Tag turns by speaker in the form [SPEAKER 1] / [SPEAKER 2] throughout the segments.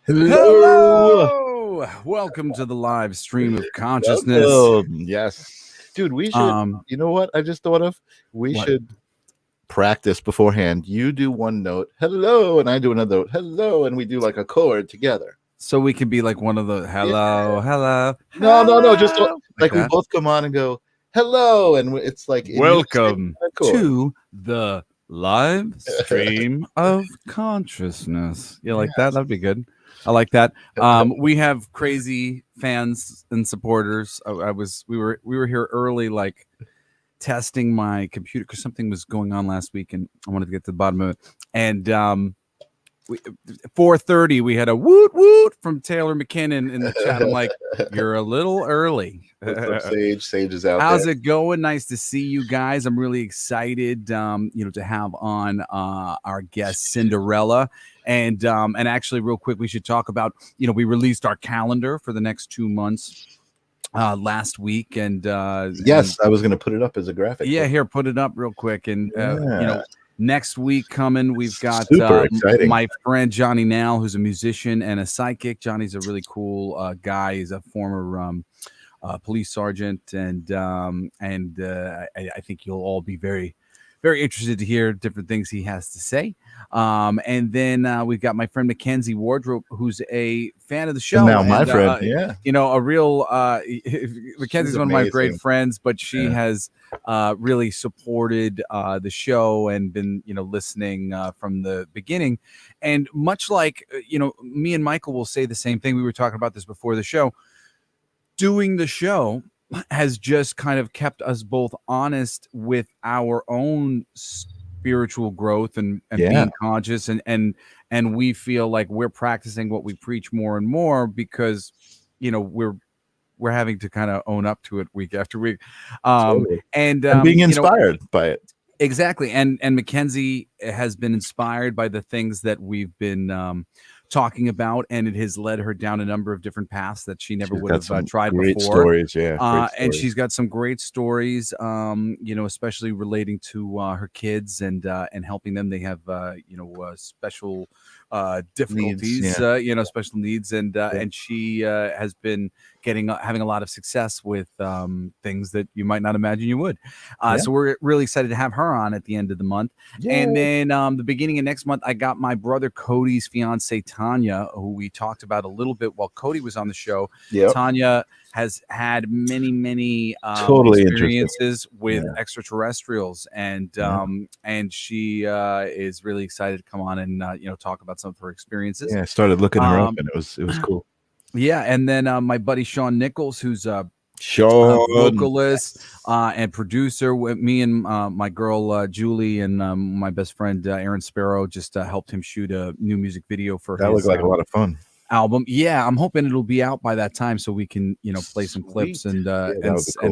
[SPEAKER 1] Hello.
[SPEAKER 2] Hello! Welcome to the live stream of consciousness.
[SPEAKER 1] Welcome. Yes. Dude, we should, you know what I just thought of? We
[SPEAKER 2] What?
[SPEAKER 1] should practice beforehand. You do one note, hello, and I do another note, hello, and we do like a chord together.
[SPEAKER 2] So we can be like one of the hello.
[SPEAKER 1] No, just like we
[SPEAKER 2] that.
[SPEAKER 1] both come on and go, hello, and it's like in
[SPEAKER 2] Welcome
[SPEAKER 1] unison, chord.
[SPEAKER 2] to the live stream of consciousness. You like that? That'd be good. I like that. We have crazy fans and supporters. We were here early, like testing my computer because something was going on last week, and I wanted to get to the bottom of it. And 4:30, we had a woot woot from Taylor McKinnon in the chat. I'm like, you're a little early.
[SPEAKER 1] Sage is out.
[SPEAKER 2] How's
[SPEAKER 1] there.
[SPEAKER 2] it going? Nice to see you guys. I'm really excited, to have on our guest Cinderella. And actually, real quick, we should talk about, we released our calendar for the next 2 months last week. And
[SPEAKER 1] yes, I was going to put it up as a graphic.
[SPEAKER 2] Yeah, here, put it up real quick. And, next week coming, we've got my friend Johnny Nall, who's a musician and a psychic. Johnny's a really cool guy. He's a former police sergeant, and I think you'll all be very, very interested to hear different things he has to say. And then we've got my friend Mackenzie Wardrobe, who's a fan of the show.
[SPEAKER 1] Now my friend,
[SPEAKER 2] a real Mackenzie's one of my great friends, but she has really supported the show and been, listening from the beginning. And much like, me and Michael will say the same thing. We were talking about this before the show. Doing the show has just kind of kept us both honest with our own spiritual growth and being conscious, and we feel like we're practicing what we preach more and more because we're having to kind of own up to it week after week, and
[SPEAKER 1] being inspired by it.
[SPEAKER 2] Exactly. And Mackenzie has been inspired by the things that we've been talking about, and it has led her down a number of different paths that she never would have tried before.
[SPEAKER 1] Stories,
[SPEAKER 2] and she's got some great stories, especially relating to her kids and helping them. They have special difficulties, special needs, and she has been having a lot of success with things that you might not imagine you would. So we're really excited to have her on at the end of the month. And then the beginning of next month, I got my brother Cody's fiance Tanya, who we talked about a little bit while Cody was on the show. Tanya has had many experiences with extraterrestrials, and she is really excited to come on and talk about some of her experiences.
[SPEAKER 1] I started looking her up, and it was cool.
[SPEAKER 2] And then my buddy Sean Nichols, who's a vocalist and producer. With me and my girl Julie and my best friend Aaron Sparrow just helped him shoot a new music video for
[SPEAKER 1] that. Looked like a lot of fun.
[SPEAKER 2] Album. I'm hoping it'll be out by that time so we can play some clips and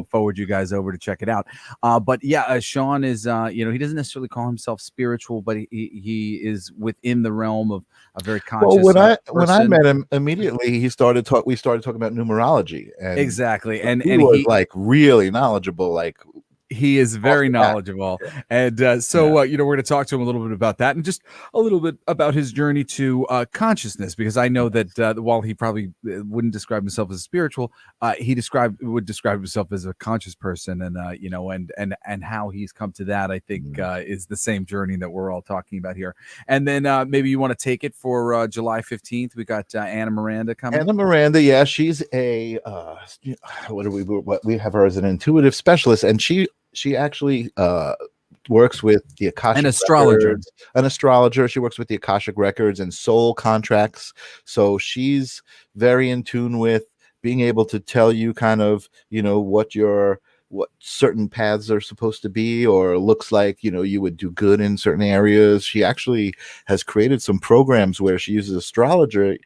[SPEAKER 2] forward you guys over to check it out. But Sean is he doesn't necessarily call himself spiritual, but he is within the realm of a very conscious.
[SPEAKER 1] Well, when I met him immediately, we started talking about numerology, and
[SPEAKER 2] exactly, and
[SPEAKER 1] he was like really knowledgeable, like.
[SPEAKER 2] He is very knowledgeable. And we're going to talk to him a little bit about that and just a little bit about his journey to consciousness, because I know that while he probably wouldn't describe himself as spiritual, he would describe himself as a conscious person, and and how he's come to that, I think is the same journey that we're all talking about here. And then maybe you want to take it for July 15th. We got Anna Miranda coming.
[SPEAKER 1] Anna Miranda, she's a we have her as an intuitive specialist, and she actually works with the Akashic
[SPEAKER 2] an astrologer.
[SPEAKER 1] She works with the Akashic records and soul contracts. So she's very in tune with being able to tell you kind of, what certain paths are supposed to be, or looks like, you would do good in certain areas. She actually has created some programs where she uses astrology,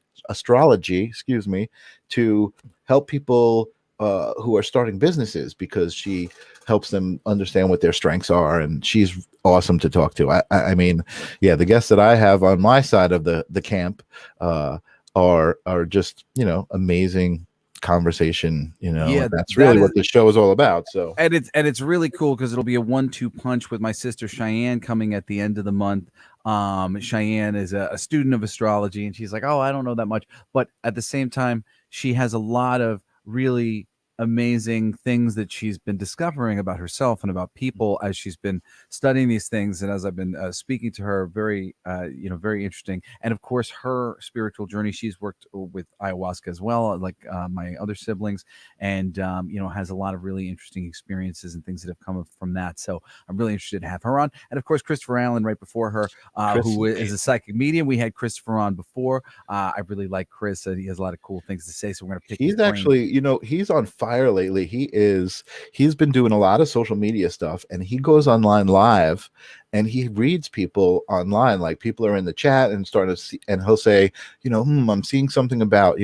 [SPEAKER 1] to help people who are starting businesses, because she helps them understand what their strengths are, and she's awesome to talk to. I mean, the guests that I have on my side of the camp are just amazing conversation,
[SPEAKER 2] Yeah,
[SPEAKER 1] and that's
[SPEAKER 2] that
[SPEAKER 1] really
[SPEAKER 2] is,
[SPEAKER 1] what this show is all about. So
[SPEAKER 2] and it's really cool because it'll be a 1-2 punch with my sister Cheyenne coming at the end of the month. Cheyenne is a student of astrology, and she's like, "Oh, I don't know that much," but at the same time, she has a lot of really amazing things that she's been discovering about herself and about people as she's been studying these things, and as I've been speaking to her. Very, very interesting. And of course, her spiritual journey. She's worked with ayahuasca as well, like my other siblings, and has a lot of really interesting experiences and things that have come from that. So I'm really interested to have her on. And of course, Christopher Allen right before her,
[SPEAKER 1] Chris
[SPEAKER 2] who
[SPEAKER 1] is
[SPEAKER 2] is a psychic medium. We had Christopher on before. I really like Chris. He has a lot of cool things to say, so we're going to pick his
[SPEAKER 1] he's
[SPEAKER 2] brain.
[SPEAKER 1] actually, he's on fire lately. He's been doing a lot of social media stuff, and he goes online live and he reads people online. Like, people are in the chat and starting to see, and he'll say, I'm seeing something about,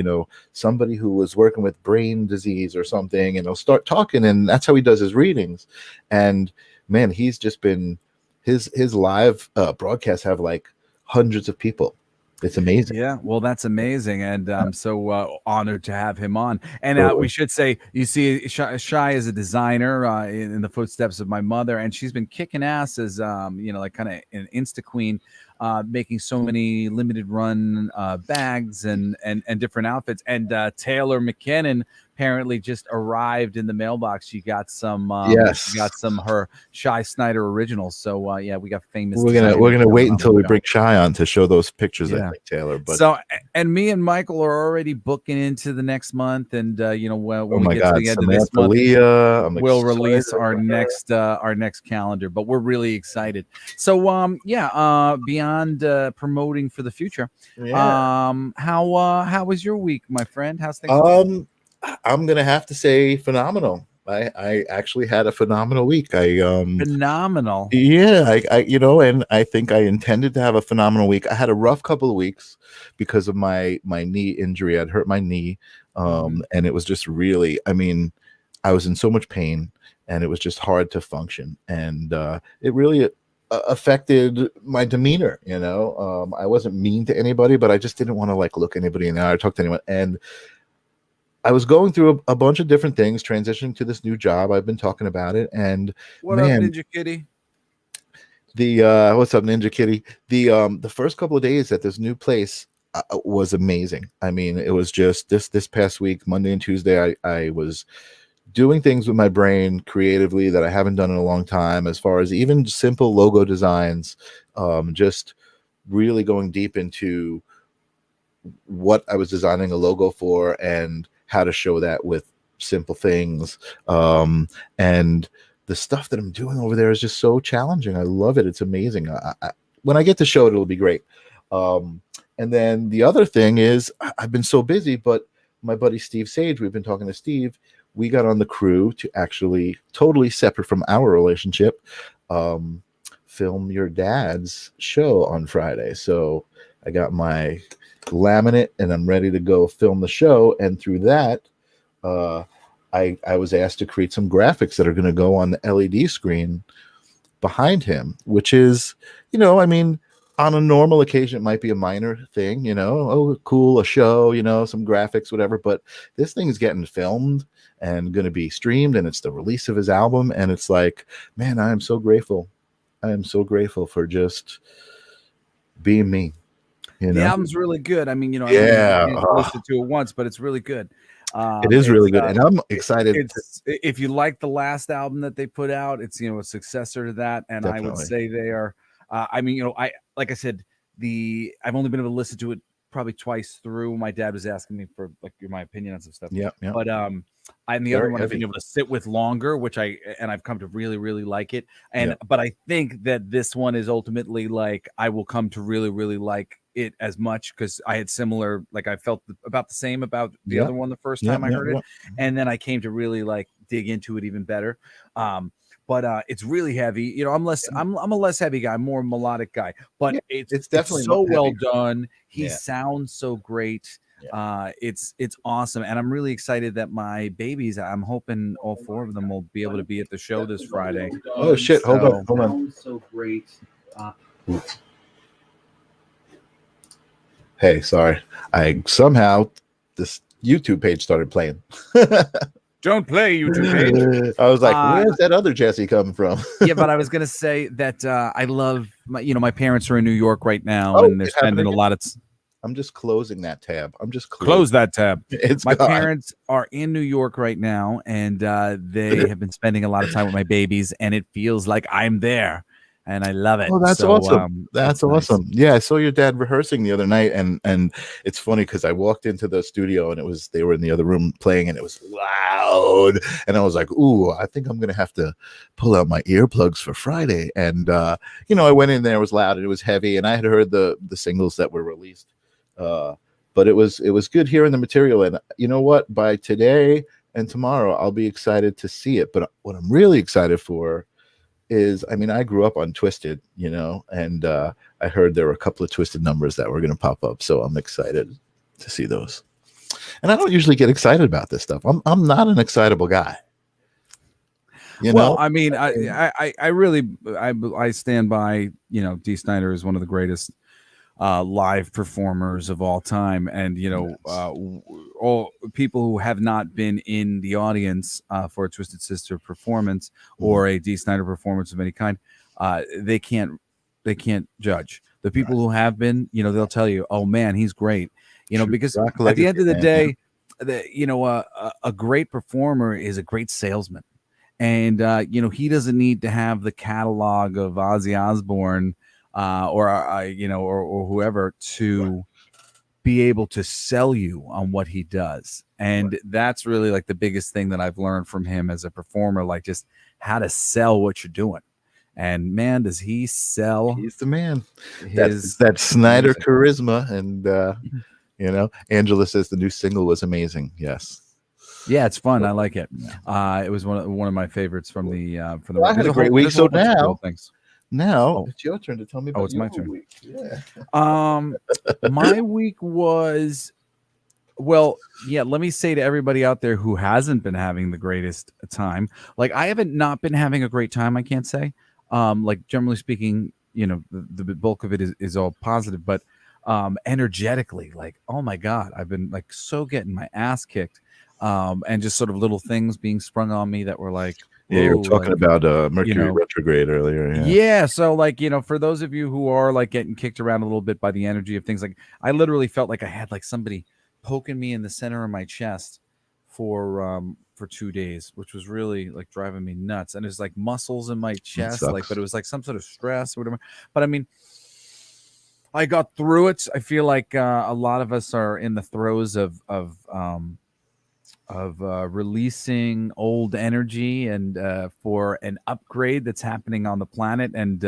[SPEAKER 1] somebody who was working with brain disease or something, and he'll start talking, and that's how he does his readings. And man, he's just been, his live broadcasts have like hundreds of people. It's amazing.
[SPEAKER 2] Yeah, well, that's amazing, and I'm so honored to have him on. And we
[SPEAKER 1] Totally.
[SPEAKER 2] should say, you see, Shai is a designer in the footsteps of my mother, and she's been kicking ass as like kind of an Insta queen, making so many limited run bags and different outfits. And Taylor McKinnon apparently just arrived in the mailbox. She got some her Shai Snider originals. So yeah, we got famous.
[SPEAKER 1] We're gonna wait until we bring Shai on to show those pictures.
[SPEAKER 2] Yeah.
[SPEAKER 1] I think, Taylor. But
[SPEAKER 2] so, and me and Michael are already booking into the next month, and when we get to the end of this month, we'll release our next calendar. But we're really excited. So beyond promoting for the future, how was your week, my friend? How's things?
[SPEAKER 1] I'm gonna have to say phenomenal. I actually had a phenomenal week.
[SPEAKER 2] Phenomenal.
[SPEAKER 1] Yeah, and I think I intended to have a phenomenal week. I had a rough couple of weeks because of my knee injury. I'd hurt my knee, and it was just really, I was in so much pain, and it was just hard to function, and it really affected my demeanor. I wasn't mean to anybody, but I just didn't want to look anybody in the eye or talk to anyone. And I was going through a bunch of different things, transitioning to this new job. I've been talking about it, and
[SPEAKER 2] what up, Ninja Kitty?
[SPEAKER 1] What's up, Ninja Kitty? The first couple of days at this new place was amazing. It was just this past week, Monday and Tuesday, I was doing things with my brain creatively that I haven't done in a long time, as far as even simple logo designs, just really going deep into what I was designing a logo for and how to show that with simple things. And the stuff that I'm doing over there is just so challenging. I love it. It's amazing. When I get to show it, it'll be great. And then the other thing is, I've been so busy, but my buddy Steve Sage, we've been talking to Steve. We got on the crew to actually, totally separate from our relationship, film your dad's show on Friday. So I got my laminate and I'm ready to go film the show. And through that, I was asked to create some graphics that are going to go on the LED screen behind him, which is, on a normal occasion, it might be a minor thing, oh, cool, a show, some graphics, whatever. But this thing is getting filmed and going to be streamed, and it's the release of his album. And it's like, man, I am so grateful. I am so grateful for just being me.
[SPEAKER 2] The album's really good. I only listened to it once, but it's really good.
[SPEAKER 1] It is really good, and I'm excited.
[SPEAKER 2] If you like the last album that they put out, it's a successor to that, and definitely. I would say they are. Like I said, I've only been able to listen to it probably twice through. My dad was asking me for my opinion on some stuff.
[SPEAKER 1] Yeah.
[SPEAKER 2] But I'm the other one I've been able to sit with longer, which I've come to really, really like it. And but I think that this one is ultimately I will come to really, really like it as much, because I had similar, I felt about the same about the other one the first time I heard it, and then I came to really dig into it even better. But it's really heavy. I'm a less heavy guy, more melodic guy. But it's definitely so well done. He sounds so great. It's awesome, and I'm really excited that my babies, I'm hoping all 4 of them will be able to be at the show this Friday.
[SPEAKER 1] Oh shit! Hold on.
[SPEAKER 2] So great.
[SPEAKER 1] Hey, sorry. I somehow this YouTube page started playing.
[SPEAKER 2] Don't play YouTube page.
[SPEAKER 1] I was like, where's that other Jesse coming from?
[SPEAKER 2] Yeah, but I was gonna say that I love my parents are in New York right now,
[SPEAKER 1] Oh,
[SPEAKER 2] and they're
[SPEAKER 1] it happened
[SPEAKER 2] spending a
[SPEAKER 1] again?
[SPEAKER 2] lot of.
[SPEAKER 1] I'm just closing that tab. I'm just
[SPEAKER 2] Close that tab.
[SPEAKER 1] It's
[SPEAKER 2] My
[SPEAKER 1] gone.
[SPEAKER 2] parents are in New York right now, and they have been spending a lot of time with my babies, and it feels like I'm there, and I love it.
[SPEAKER 1] Oh, that's
[SPEAKER 2] So,
[SPEAKER 1] awesome. That's
[SPEAKER 2] it's nice.
[SPEAKER 1] awesome. Yeah, I saw your dad rehearsing the other night, and it's funny because I walked into the studio and they were in the other room playing, and it was loud, and I was like, ooh, I think I'm gonna have to pull out my earplugs for Friday. And I went in there, it was loud and it was heavy, and I had heard the singles that were released. But it was good hearing the material, and you know what? By today and tomorrow, I'll be excited to see it. But what I'm really excited for is, I mean, I grew up on Twisted, and I heard there were a couple of Twisted numbers that were going to pop up, so I'm excited to see those. And I don't usually get excited about this stuff. I'm not an excitable guy.
[SPEAKER 2] Well, I mean, I really I stand by. Dee Snider is one of the greatest live performers of all time, and all people who have not been in the audience for a Twisted Sister performance or a Dee Snider performance of any kind, they can't judge. The people who have been, they'll tell you, oh man, he's great, because at the end of the day, a great performer is a great salesman, and he doesn't need to have the catalog of Ozzy Osbourne or whoever to be able to sell you on what he does. And that's really like the biggest thing that I've learned from him as a performer, like just how to sell what you're doing. And man, does he sell?
[SPEAKER 1] He's the man. That Snider music. Charisma. And Angela says the new single was amazing. Yes.
[SPEAKER 2] Yeah, it's fun. I like it. It was one of my favorites from the
[SPEAKER 1] Well, I had a great week. So now it's your turn to tell me about
[SPEAKER 2] it's my turn.
[SPEAKER 1] Week. Yeah.
[SPEAKER 2] My week was, well, yeah, let me say to everybody out there who hasn't been having the greatest time, like I haven't not been having a great time, I can't say. Like generally speaking, the bulk of it is all positive, but energetically, like, oh my God, I've been like so getting my ass kicked. And just sort of little things being sprung on me that were like,
[SPEAKER 1] yeah, you were talking about Mercury retrograde earlier.
[SPEAKER 2] Yeah. So like, for those of you who are like getting kicked around a little bit by the energy of things, like I literally felt like I had like somebody poking me in the center of my chest for 2 days, which was really like driving me nuts. And it was like muscles in my chest, like, but it was like some sort of stress or whatever. But I mean, I got through it. I feel like a lot of us are in the throes of releasing old energy and for an upgrade that's happening on the planet. And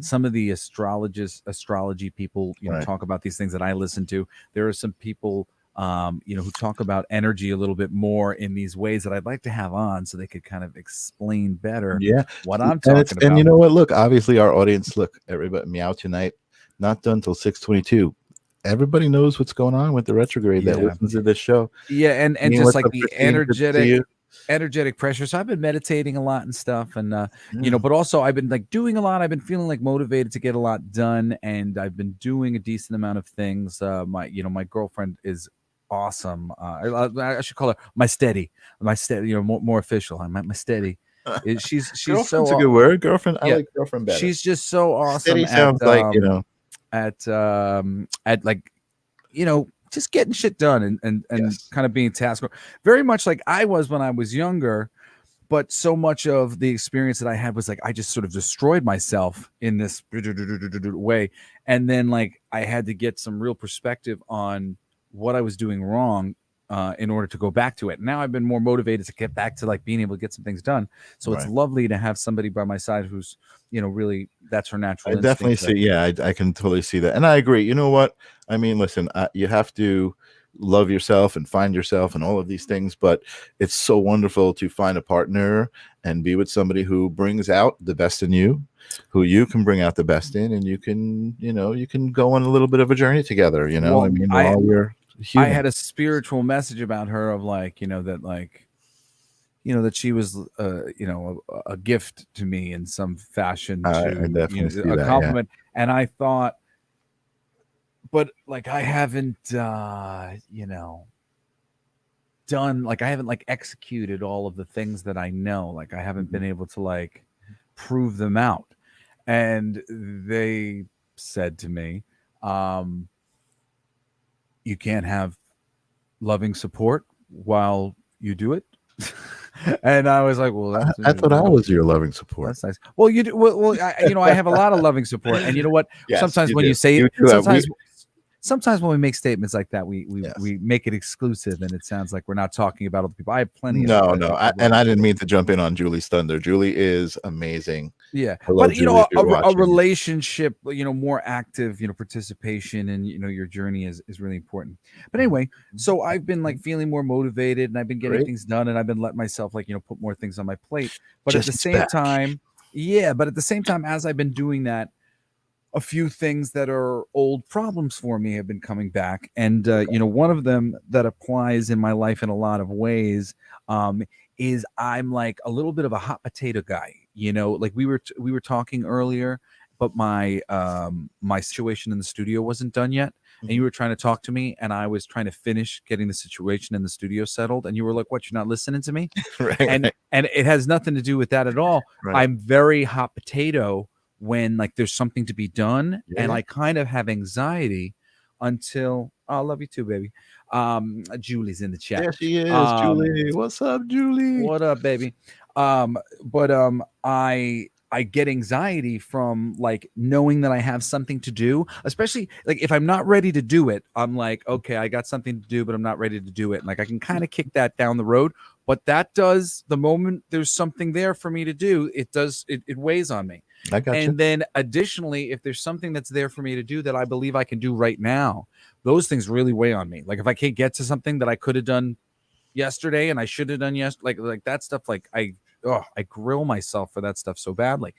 [SPEAKER 2] some of the astrology people talk about these things that I listen to. There are some people who talk about energy a little bit more in these ways that I'd like to have on so they could kind of explain better what I'm talking about.
[SPEAKER 1] And you know what, look, obviously our audience, look, everybody, Meow Tonight not done till 6:22. Everybody knows what's going on with the retrograde that listens to this show.
[SPEAKER 2] Yeah, and just like the energetic pressure. So I've been meditating a lot and stuff, and but also I've been like doing a lot. I've been feeling like motivated to get a lot done, and I've been doing a decent amount of things. My girlfriend is awesome. I should call her my steady, more official. My steady. She's so
[SPEAKER 1] a good word, girlfriend. I like girlfriend better.
[SPEAKER 2] She's just so awesome.
[SPEAKER 1] Steady sounds like
[SPEAKER 2] at like just getting shit done and kind of being task very much like I was when I was younger, but so much of the experience that I had was like I just sort of destroyed myself in this way, and then like I had to get some real perspective on what I was doing wrong in order to go back to it. Now I've been more motivated to get back to like being able to get some things done. So it's lovely to have somebody by my side who's, really, that's her natural.
[SPEAKER 1] I definitely see. Yeah, I can totally see that. And I agree. You know what? I mean, listen, you have to love yourself and find yourself and all of these things, but it's so wonderful to find a partner and be with somebody who brings out the best in you, who you can bring out the best in, and you can go on a little bit of a journey together,
[SPEAKER 2] Well,
[SPEAKER 1] I mean, while you're human.
[SPEAKER 2] I had a spiritual message about her of like, that she was, a gift to me in some fashion,
[SPEAKER 1] I definitely see
[SPEAKER 2] a
[SPEAKER 1] that,
[SPEAKER 2] compliment. And I thought but like I haven't, done, like I haven't like executed all of the things that I know. Like I haven't been able to like prove them out. And they said to me, you can't have loving support while you do it. And I was like, well,
[SPEAKER 1] I thought I was your loving support.
[SPEAKER 2] that's nice. Well, you do. Well, I have a lot of loving support, and you know what?
[SPEAKER 1] Yes,
[SPEAKER 2] Sometimes
[SPEAKER 1] you
[SPEAKER 2] when
[SPEAKER 1] do.
[SPEAKER 2] you say
[SPEAKER 1] You
[SPEAKER 2] it,
[SPEAKER 1] do have,
[SPEAKER 2] sometimes when we make statements like that,
[SPEAKER 1] yes.
[SPEAKER 2] we make it exclusive, and it sounds like we're not talking about other people. I have plenty of
[SPEAKER 1] No, and I didn't mean to jump in on Julie's thunder. Julie is amazing.
[SPEAKER 2] yeah,
[SPEAKER 1] Hello,
[SPEAKER 2] but
[SPEAKER 1] Julie, if you're
[SPEAKER 2] a
[SPEAKER 1] watching.
[SPEAKER 2] relationship, more active, participation in your journey is really important. But anyway, so I've been like feeling more motivated, and I've been getting
[SPEAKER 1] Great.
[SPEAKER 2] things done, and I've been letting myself like put more things on my plate. But at the
[SPEAKER 1] Jesse's
[SPEAKER 2] same
[SPEAKER 1] back.
[SPEAKER 2] time, as I've been doing that, a few things that are old problems for me have been coming back, and one of them that applies in my life in a lot of ways, is I'm like a little bit of a hot potato guy. Like we were talking earlier, but my situation in the studio wasn't done yet, and you were trying to talk to me, and I was trying to finish getting the situation in the studio settled, and you were like, "What? You're not listening to me?"
[SPEAKER 1] Right,
[SPEAKER 2] and it has nothing to do with that at all.
[SPEAKER 1] right.
[SPEAKER 2] I'm very hot potato when like there's something to be done,
[SPEAKER 1] Yeah,
[SPEAKER 2] and
[SPEAKER 1] yeah.
[SPEAKER 2] I kind of have anxiety until I love you too, baby. Julie's in the chat.
[SPEAKER 1] There she is, Julie. What's up, Julie?
[SPEAKER 2] What up, baby? But I get anxiety from like knowing that I have something to do, especially like if I'm not ready to do it, I'm like, okay, I got something to do, but I'm not ready to do it. And like I can kind of kick that down the road. But that does, the moment there's something there for me to do, it weighs on me.
[SPEAKER 1] I got you.
[SPEAKER 2] And then additionally, if there's something that's there for me to do that I believe I can do right now, those things really weigh on me. Like if I can't get to something that I could have done yesterday and I should have done yesterday, like that stuff, like I grill myself for that stuff so badly.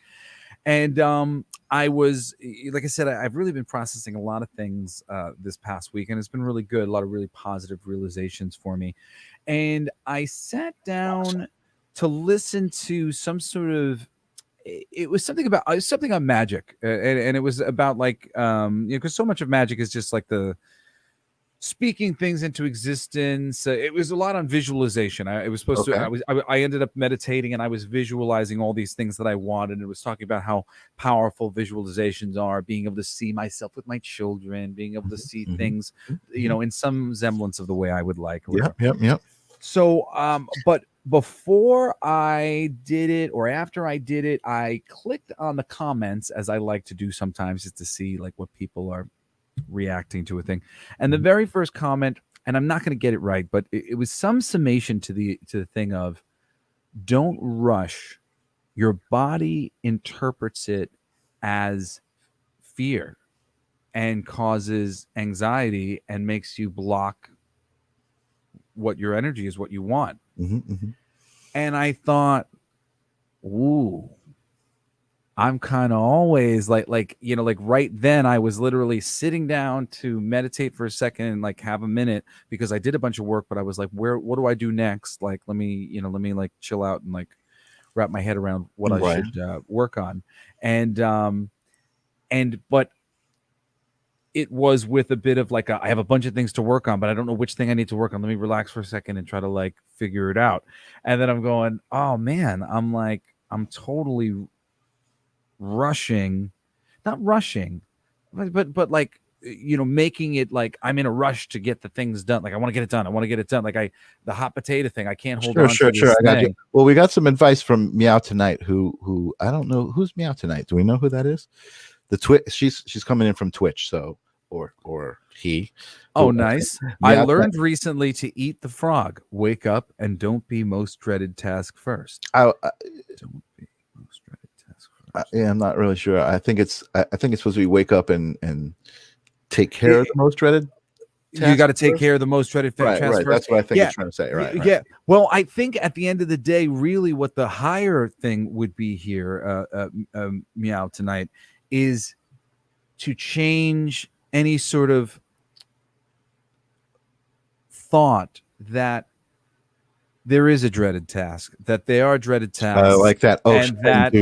[SPEAKER 2] And I was, like I said, I've really been processing a lot of things this past week, and it's been really good. A lot of really positive realizations for me. And I sat down to listen to some sort of, it was something on magic, and it was about like because so much of magic is just like the speaking things into existence. It was a lot on visualization. It was supposed
[SPEAKER 1] Okay.
[SPEAKER 2] to. I ended up meditating, and I was visualizing all these things that I wanted. And it was talking about how powerful visualizations are, being able to see myself with my children, being able to see things, in some semblance of the way I would like. Or
[SPEAKER 1] Yep.
[SPEAKER 2] So, but before I did it or after I did it, I clicked on the comments, as I like to do sometimes, just to see like what people are reacting to a thing. And the very first comment, and I'm not going to get it right, but it was some summation to the thing of, don't rush. Your body interprets it as fear and causes anxiety and makes you block what your energy is, what you want. And I thought, ooh, I'm kind of always like right then I was literally sitting down to meditate for a second and like have a minute, because I did a bunch of work, but I was like, what do I do next? Like, let me like chill out and like wrap my head around what I should work on. And but it was with a bit of like, I have a bunch of things to work on, but I don't know which thing I need to work on. Let me relax for a second and try to like figure it out. And then I'm going, oh man, I'm totally not rushing, but like, making it like I'm in a rush to get the things done. Like I want to get it done. Like the hot potato thing. I can't hold on to this
[SPEAKER 1] I got you.
[SPEAKER 2] thing.
[SPEAKER 1] Well, we got some advice from Meow Tonight, who I don't know who's Meow Tonight. Do we know who that is? The Twitch. She's coming in from Twitch. So or he.
[SPEAKER 2] Oh, nice. I learned recently to eat the frog. Wake up and don't be most dreaded task first.
[SPEAKER 1] Don't be most dreaded task first. Yeah, I'm not really sure. I think it's supposed to be wake up and take care of the most dreaded.
[SPEAKER 2] You got to take care of the most dreaded task
[SPEAKER 1] right.
[SPEAKER 2] first.
[SPEAKER 1] That's what I think it's trying to say. Right.
[SPEAKER 2] Yeah. Well, I think at the end of the day, really, what the higher thing would be here, Meow Tonight, is to change any sort of thought that there is a dreaded task, that they are dreaded
[SPEAKER 1] I
[SPEAKER 2] tasks,
[SPEAKER 1] like that. Oh,
[SPEAKER 2] and that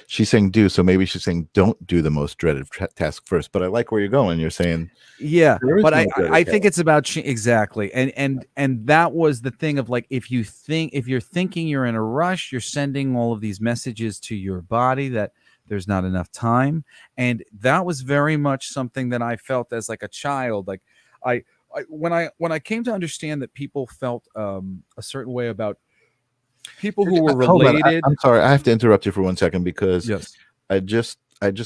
[SPEAKER 1] she's saying do, so maybe she's saying don't do the most dreaded task first. But I like where you're going. You're saying
[SPEAKER 2] yeah,
[SPEAKER 1] there is
[SPEAKER 2] but
[SPEAKER 1] no
[SPEAKER 2] I
[SPEAKER 1] dreaded
[SPEAKER 2] think
[SPEAKER 1] task.
[SPEAKER 2] it's about exactly, and that was the thing of like, if you're thinking you're in a rush, you're sending all of these messages to your body that there's not enough time, and that was very much something that I felt as like a child. Like I, when I came to understand that people felt a certain way about people who were
[SPEAKER 1] Hold on,
[SPEAKER 2] related.
[SPEAKER 1] I'm sorry. I have to interrupt you for 1 second because
[SPEAKER 2] Yes.
[SPEAKER 1] I just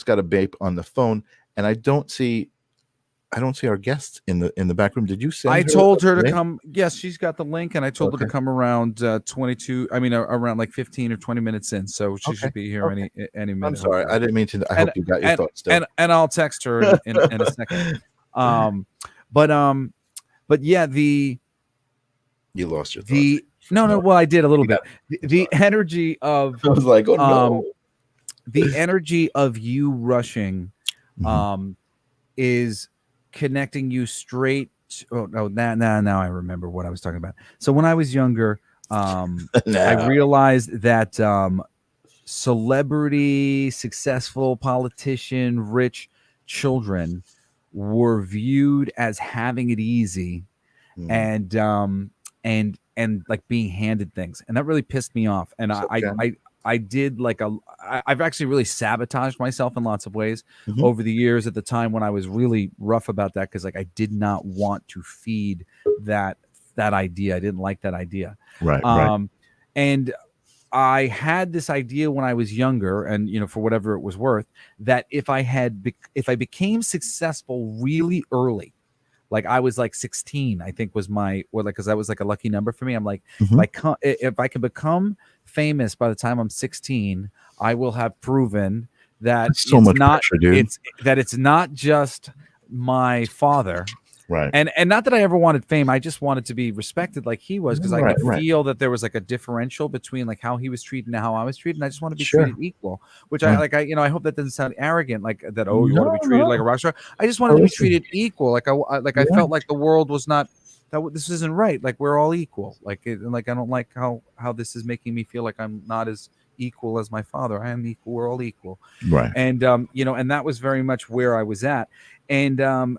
[SPEAKER 1] got a bape on the phone, and I don't see our guest in the back room. Did you send
[SPEAKER 2] I
[SPEAKER 1] her
[SPEAKER 2] told
[SPEAKER 1] a
[SPEAKER 2] her to
[SPEAKER 1] link?
[SPEAKER 2] come. Yes, she's got the link, and I told her to
[SPEAKER 1] Okay.
[SPEAKER 2] come around 22. I mean, around like 15 or 20 minutes in, so she
[SPEAKER 1] Okay.
[SPEAKER 2] should be here
[SPEAKER 1] Okay.
[SPEAKER 2] any
[SPEAKER 1] I'm
[SPEAKER 2] minute,
[SPEAKER 1] sorry.
[SPEAKER 2] hopefully.
[SPEAKER 1] I didn't mean to. I
[SPEAKER 2] And
[SPEAKER 1] hope you got your
[SPEAKER 2] and
[SPEAKER 1] thoughts still.
[SPEAKER 2] and I'll text her in a second. Um, but yeah,
[SPEAKER 1] You lost your thoughts.
[SPEAKER 2] the no, well, I did a little
[SPEAKER 1] Yeah.
[SPEAKER 2] bit. The energy of
[SPEAKER 1] I was like, oh
[SPEAKER 2] um
[SPEAKER 1] no.
[SPEAKER 2] the energy of you rushing
[SPEAKER 1] Mhm.
[SPEAKER 2] um is connecting you straight oh no, now I remember what I was talking about. So when I was younger, I
[SPEAKER 1] Now.
[SPEAKER 2] realized that celebrity, successful politician, rich children were viewed as having it easy,
[SPEAKER 1] Mm.
[SPEAKER 2] and like being handed things, and that really pissed me off. And
[SPEAKER 1] So,
[SPEAKER 2] I
[SPEAKER 1] okay.
[SPEAKER 2] I I did like I've actually really sabotaged myself in lots of ways
[SPEAKER 1] Mhm.
[SPEAKER 2] over the years. At the time when I was really rough about that, because like I did not want to feed that idea. I didn't like that idea.
[SPEAKER 1] Right, right.
[SPEAKER 2] Um, and I had this idea when I was younger, and for whatever it was worth, that if I became successful really early, like I was like 16, I think was my, or like, because that was like a lucky number for me. I'm like,
[SPEAKER 1] Mhm.
[SPEAKER 2] if I can become famous by the time I'm 16, I will have proven that
[SPEAKER 1] That's so much pressure, dude.
[SPEAKER 2] it's not just my father.
[SPEAKER 1] Right.
[SPEAKER 2] And not that I ever wanted fame. I just wanted to be respected like he was, because I
[SPEAKER 1] Right,
[SPEAKER 2] could
[SPEAKER 1] right.
[SPEAKER 2] feel that there was like a differential between like how he was treated and how I was treated. And I just want to be
[SPEAKER 1] Sure.
[SPEAKER 2] treated equal, which I
[SPEAKER 1] Right.
[SPEAKER 2] like. I hope that doesn't sound arrogant, like that. Oh, you want to
[SPEAKER 1] No,
[SPEAKER 2] be treated like a
[SPEAKER 1] no.
[SPEAKER 2] rock star. I just
[SPEAKER 1] Oh,
[SPEAKER 2] wanted to be
[SPEAKER 1] listen.
[SPEAKER 2] treated equal. Like I
[SPEAKER 1] Yeah.
[SPEAKER 2] felt like the world was not this isn't right. Like we're all equal. Like I don't like how this is making me feel like I'm not as equal as my father. I am equal. We're all equal.
[SPEAKER 1] Right.
[SPEAKER 2] And and that was very much where I was at. And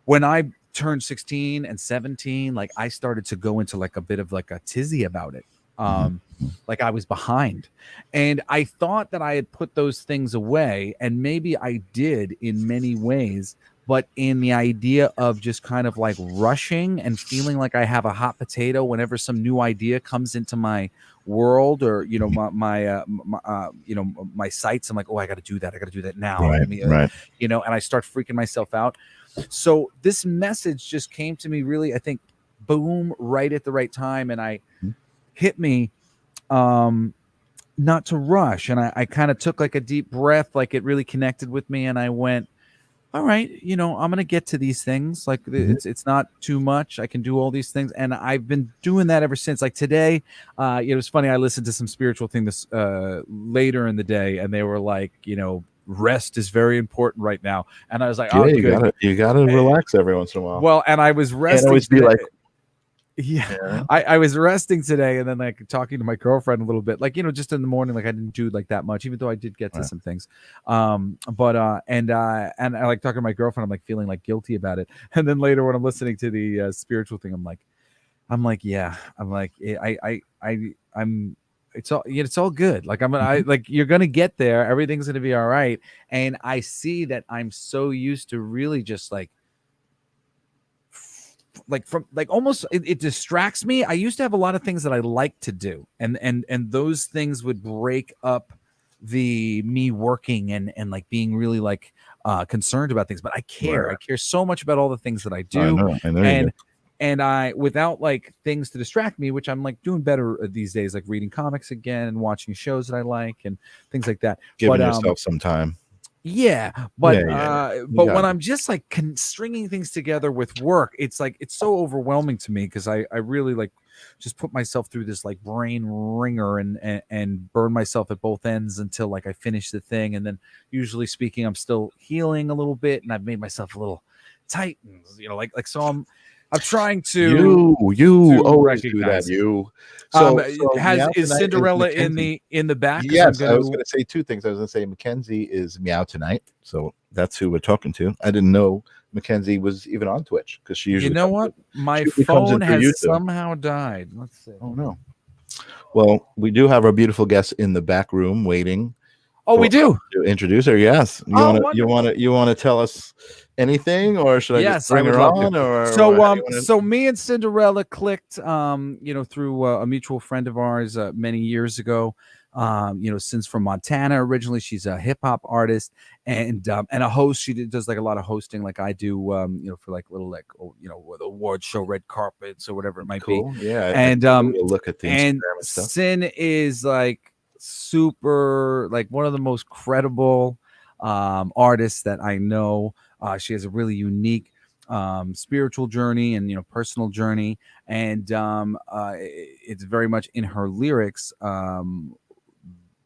[SPEAKER 2] when I turned 16 and 17, like I started to go into like a bit of like a tizzy about it.
[SPEAKER 1] Mhm.
[SPEAKER 2] Like I was behind, and I thought that I had put those things away, and maybe I did in many ways, but in the idea of just kind of like rushing and feeling like I have a hot potato whenever some new idea comes into my world, or my sights, I'm like, oh, I got to do that now.
[SPEAKER 1] Right,
[SPEAKER 2] Let me
[SPEAKER 1] right.
[SPEAKER 2] and I start freaking myself out. So this message just came to me really, I think, boom, right at the right time. And I
[SPEAKER 1] Mhm.
[SPEAKER 2] hit me not to rush. And I kind of took like a deep breath, like it really connected with me. And I went, all right, I'm gonna get to these things. Like
[SPEAKER 1] Mhm.
[SPEAKER 2] it's not too much. I can do all these things, and I've been doing that ever since. Like today, it was funny. I listened to some spiritual thing this later in the day, and they were like, rest is very important right now. And I was like,
[SPEAKER 1] Yeah,
[SPEAKER 2] oh,
[SPEAKER 1] you
[SPEAKER 2] good.
[SPEAKER 1] gotta relax every once in a while.
[SPEAKER 2] Well, and I was
[SPEAKER 1] Can't
[SPEAKER 2] resting
[SPEAKER 1] always be
[SPEAKER 2] today.
[SPEAKER 1] like,
[SPEAKER 2] Yeah,
[SPEAKER 1] yeah.
[SPEAKER 2] I was resting today, and then like talking to my girlfriend a little bit, like just in the morning, like I didn't do like that much, even though I did get to
[SPEAKER 1] Right.
[SPEAKER 2] some things. But and I like talking to my girlfriend, I'm like feeling like guilty about it, and then later when I'm listening to the spiritual thing, I'm like, yeah, I'm like, I'm. It's all good. Like
[SPEAKER 1] Mhm.
[SPEAKER 2] like you're gonna get there. Everything's gonna be all right. And I see that I'm so used to really just like from like almost it distracts me. I used to have a lot of things that I like to do, and those things would break up the me working and like being really like concerned about things. But
[SPEAKER 1] Right,
[SPEAKER 2] I
[SPEAKER 1] right.
[SPEAKER 2] care so much about all the things that I
[SPEAKER 1] I
[SPEAKER 2] do.
[SPEAKER 1] know, I know you do.
[SPEAKER 2] And I, without like things to distract me, which I'm like doing better these days, like reading comics again and watching shows that I like and things like that. But
[SPEAKER 1] Giving yourself some time.
[SPEAKER 2] yeah,
[SPEAKER 1] Yeah, yeah, yeah. You
[SPEAKER 2] but when
[SPEAKER 1] got it.
[SPEAKER 2] I'm just like stringing things together with work, it's like it's so overwhelming to me, because I really like just put myself through this like brain ringer and burn myself at both ends until like I finish the thing. And then usually speaking, I'm still healing a little bit, and I've made myself a little tight, and, like so I'm trying to
[SPEAKER 1] You always do that.
[SPEAKER 2] recognize.
[SPEAKER 1] So
[SPEAKER 2] Is
[SPEAKER 1] Meow Tonight is
[SPEAKER 2] Cinderella
[SPEAKER 1] Mackenzie.
[SPEAKER 2] in the back? Because I'm
[SPEAKER 1] Yes, I was
[SPEAKER 2] going
[SPEAKER 1] going to say two things. I was going to say Mackenzie is Meow Tonight, so that's who we're talking to. I didn't know Mackenzie was even on Twitch because she
[SPEAKER 2] You
[SPEAKER 1] usually
[SPEAKER 2] know what? My
[SPEAKER 1] comes in
[SPEAKER 2] phone
[SPEAKER 1] through
[SPEAKER 2] has
[SPEAKER 1] YouTube.
[SPEAKER 2] somehow died. Let's see.
[SPEAKER 1] Oh no. Well, we do have our beautiful guest in the back room waiting.
[SPEAKER 2] Oh, we do.
[SPEAKER 1] To introduce her. Yes. You want to tell us anything, or should I just
[SPEAKER 2] Yes, I
[SPEAKER 1] bring
[SPEAKER 2] would
[SPEAKER 1] her
[SPEAKER 2] love
[SPEAKER 1] on?
[SPEAKER 2] to.
[SPEAKER 1] Or
[SPEAKER 2] So,
[SPEAKER 1] how do you wanna...
[SPEAKER 2] so me and Cinderella clicked, through a mutual friend of ours many years ago. Since from Montana originally, she's a hip hop artist and a host. She does like a lot of hosting, like I do. For like little the award show, red carpets or whatever it might be.
[SPEAKER 1] Yeah,
[SPEAKER 2] And
[SPEAKER 1] I look at the Instagram
[SPEAKER 2] and
[SPEAKER 1] and stuff.
[SPEAKER 2] Zinn is like super, like one of the most credible artists that I know. She has a really unique spiritual journey and personal journey, and it's very much in her lyrics.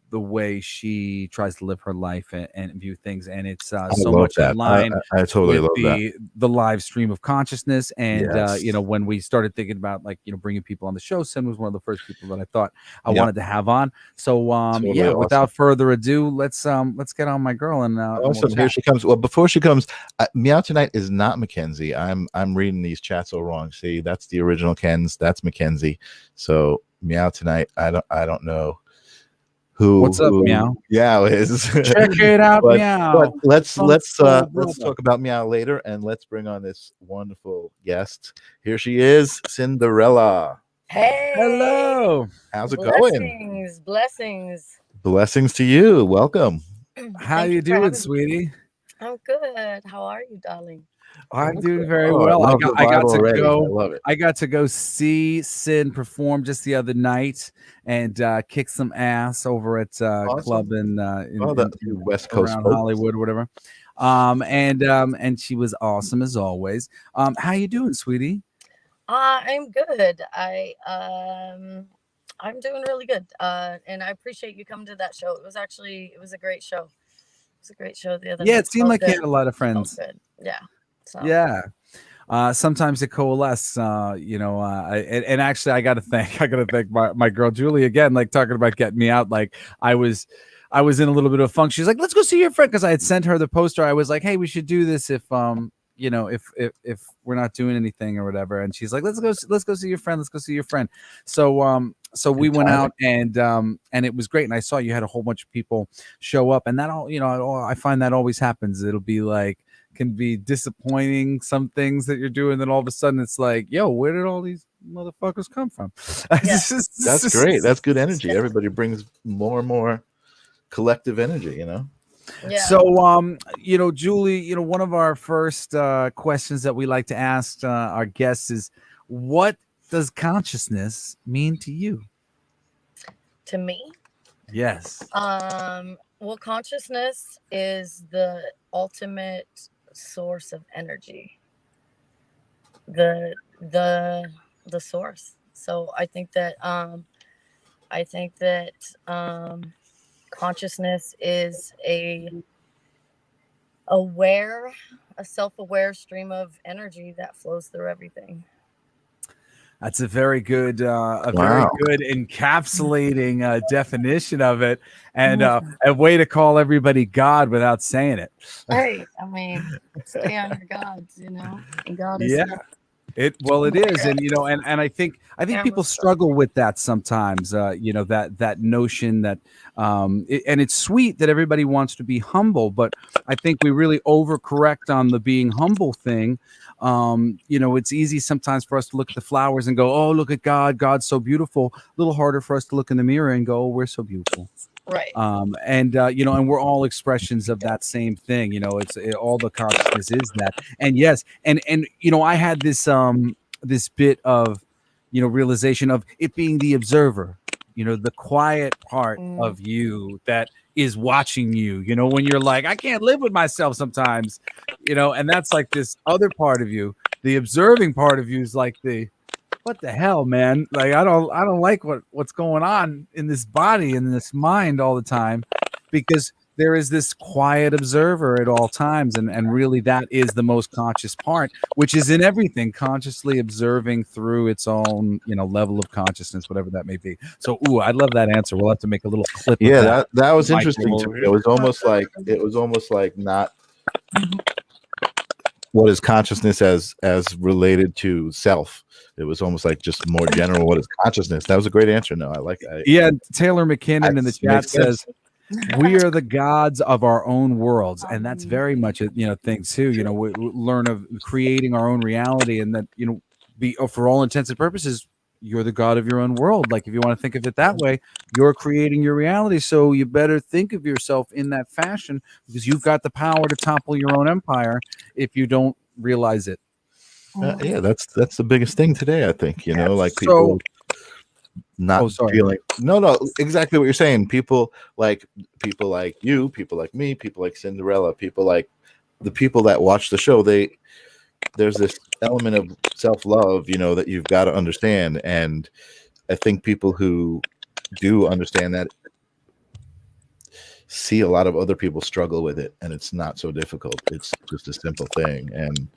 [SPEAKER 2] The way she tries to live her life and view things, and it's so much in line
[SPEAKER 1] I totally
[SPEAKER 2] with
[SPEAKER 1] love that.
[SPEAKER 2] the live stream of consciousness. And
[SPEAKER 1] Yes.
[SPEAKER 2] when we started thinking about bringing people on the show, Sin was one of the first people that I thought I
[SPEAKER 1] Yep.
[SPEAKER 2] wanted to have on. So
[SPEAKER 1] Totally awesome.
[SPEAKER 2] without further ado, let's get on my girl and
[SPEAKER 1] Awesome. Here she comes. Well, before she comes, Meow Tonight is not Mackenzie. I'm reading these chats all wrong. See, that's the original Ken's. That's Mackenzie. So Meow Tonight, I don't know
[SPEAKER 2] what's up, Meow.
[SPEAKER 1] Meow is.
[SPEAKER 2] Check it out, Meow.
[SPEAKER 1] But let's talk about Meow later, and let's bring on this wonderful guest. Here she is, Cinderella.
[SPEAKER 3] Hey,
[SPEAKER 2] hello.
[SPEAKER 1] How's it going?
[SPEAKER 3] Blessings
[SPEAKER 1] to you. Welcome.
[SPEAKER 2] How you doing, sweetie?
[SPEAKER 3] I'm good. How are you, darling?
[SPEAKER 2] I'm doing very well. I got to go see Zinn perform just the other night and kick some ass over at club in
[SPEAKER 1] West Coast
[SPEAKER 2] around Hollywood or whatever. And she was awesome as always. How you doing, sweetie?
[SPEAKER 3] I'm good. I'm doing really good. And I appreciate you coming to that show. It was a great show. It was a great show the other night.
[SPEAKER 2] Yeah, it seemed like you had a lot of friends.
[SPEAKER 3] Good. Yeah. So.
[SPEAKER 2] Yeah. Sometimes it coalesces, and actually I gotta thank my girl Julie again, like talking about getting me out. Like I was in a little bit of a funk. She's like, let's go see your friend, because I had sent her the poster. I was like, hey, we should do this if if we're not doing anything or whatever. And she's like, let's go see your friend. Let's go see your friend. So we went out and it was great. And I saw you had a whole bunch of people show up, and that I find that always happens. It'll be like, can be disappointing, some things that you're doing, then all of a sudden it's like, yo, where did all these motherfuckers come from?
[SPEAKER 1] Yeah. That's great. That's good energy. Everybody brings more and more collective energy,
[SPEAKER 3] Yeah.
[SPEAKER 2] So Julie, one of our first questions that we like to ask our guests is, what does consciousness mean to you?
[SPEAKER 3] To me?
[SPEAKER 2] Yes.
[SPEAKER 3] Well, consciousness is the ultimate source of energy, the source. So I think that consciousness is a self-aware stream of energy that flows through everything.
[SPEAKER 2] That's a very good, very good encapsulating definition of it, and a way to call everybody God without saying it.
[SPEAKER 3] Hey, I mean, stay on your gods, God is.
[SPEAKER 2] Yeah, it is, and and I think people struggle with that sometimes. That notion that, and it's sweet that everybody wants to be humble, but I think we really overcorrect on the being humble thing. It's easy sometimes for us to look at the flowers and go, oh, look at God's so beautiful. A little harder for us to look in the mirror and go, oh, we're so beautiful.
[SPEAKER 3] Right.
[SPEAKER 2] And we're all expressions of that same thing. All the consciousness is that. And yes, and I had this this bit of realization of it being the observer, the quiet part of you that is watching you, when you're like, I can't live with myself sometimes, and that's like this other part of you. The observing part of you is like what the hell, man? Like, I don't like what's going on in this body and this mind all the time, because there is this quiet observer at all times, and really that is the most conscious part, which is in everything, consciously observing through its own, you know, level of consciousness, whatever that may be. So, ooh, I love that answer. We'll have to make a little clip.
[SPEAKER 1] Yeah,
[SPEAKER 2] of that.
[SPEAKER 1] that was interesting to me. It was almost like not what is consciousness as related to self. It was almost like just more general. What is consciousness? That was a great answer. No, I like that.
[SPEAKER 2] Yeah, Taylor McKinnon in the chat says, we are the gods of our own worlds, and that's very much a, you know, thing too. You know, we learn of creating our own reality, and that, you know, for all intents and purposes, you're the god of your own world. Like, if you want to think of it that way, you're creating your reality. So you better think of yourself in that fashion, because you've got the power to topple your own empire if you don't realize it.
[SPEAKER 1] Yeah, that's the biggest thing today. I think, you know, like people not feeling no exactly what you're saying. People like you, people like me, people like Cinderella, people like the people that watch the show. There's this element of self-love, you know, that you've got to understand, and I think people who do understand that see a lot of other people struggle with it, and it's not so difficult. It's just a simple thing. And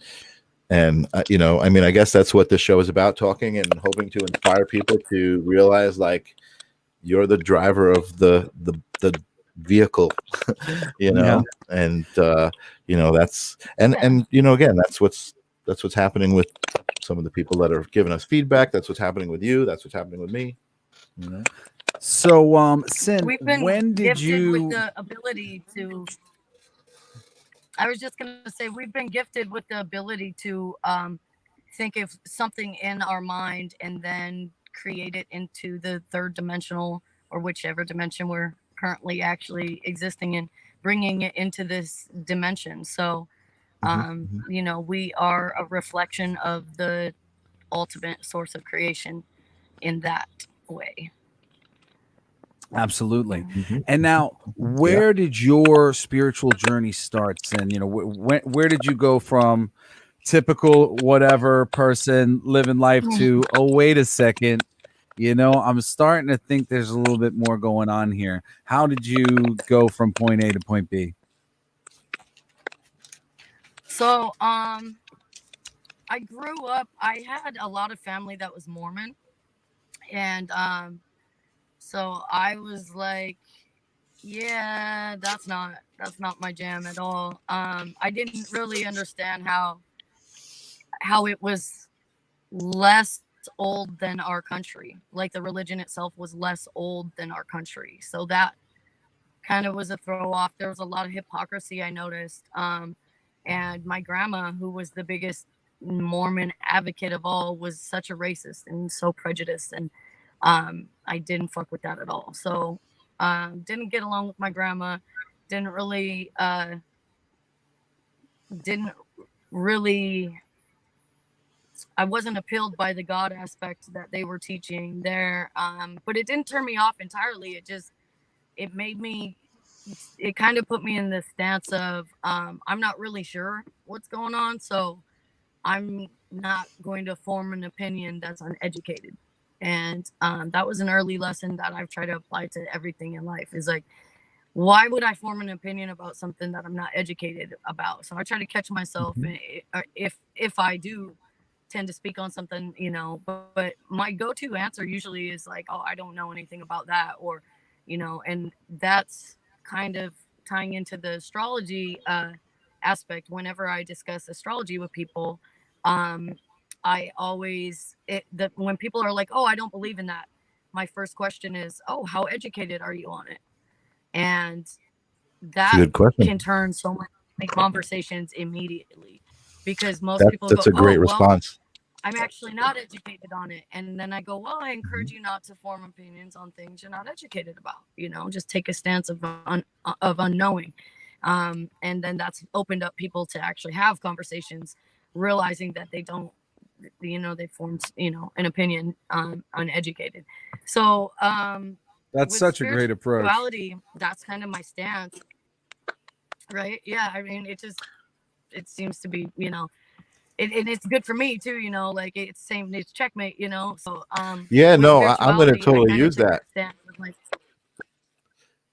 [SPEAKER 1] you know, I mean, I guess that's what this show is about, talking and hoping to inspire people to realize, like, you're the driver of the vehicle, you know. Yeah. And you know, that's and you know, again, that's what's happening with some of the people that are giving us feedback. That's what's happening with you. That's what's happening with me. You know?
[SPEAKER 2] So Zinn,
[SPEAKER 3] when did you with the ability to I was just going to say, we've been gifted with the ability to think of something in our mind and then create it into the third dimensional, or whichever dimension we're currently actually existing in, bringing it into this dimension. So, you know, we are a reflection of the ultimate source of creation in that way.
[SPEAKER 2] Absolutely. And now, where did your spiritual journey start? And, you know, where did you go from typical whatever person living life to, oh, wait a second, you know, I'm starting to think there's a little bit more going on here. How did you go from point A to point B?
[SPEAKER 3] So, I grew up, I had a lot of family that was Mormon, and so I was like, yeah, that's not my jam at all. I didn't really understand how it was less old than our country. Like, the religion itself was less old than our country. So that kind of was a throw off. There was a lot of hypocrisy I noticed. And my grandma, who was the biggest Mormon advocate of all, was such a racist and so prejudiced, and I didn't fuck with that at all. So didn't get along with my grandma, didn't really I wasn't appealed by the God aspect that they were teaching there. But it didn't turn me off entirely. It made me, it kind of put me in the stance of I'm not really sure what's going on, so I'm not going to form an opinion that's uneducated. And that was an early lesson that I've tried to apply to everything in life. Is like, why would I form an opinion about something that I'm not educated about? So I try to catch myself if I do tend to speak on something, you know, but my go-to answer usually is like, oh, I don't know anything about that, or, you know, and that's kind of tying into the astrology aspect. Whenever I discuss astrology with people, I always, when people are like, oh, I don't believe in that, my first question is, oh, how educated are you on it? And that can turn so many conversations immediately, because most people go,
[SPEAKER 1] that's a great response.
[SPEAKER 3] I'm actually not educated on it. And then I go, well, I encourage you not to form opinions on things you're not educated about. You know, just take a stance of unknowing. And then that's opened up people to actually have conversations, realizing that they don't, you know, they formed, you know, an opinion uneducated. So
[SPEAKER 2] that's such a great approach.
[SPEAKER 3] That's kind of my stance, right? Yeah, I mean, it seems to be, you know, it's good for me too, you know, like it's checkmate, you know. So
[SPEAKER 1] yeah, no, I'm going to totally use that.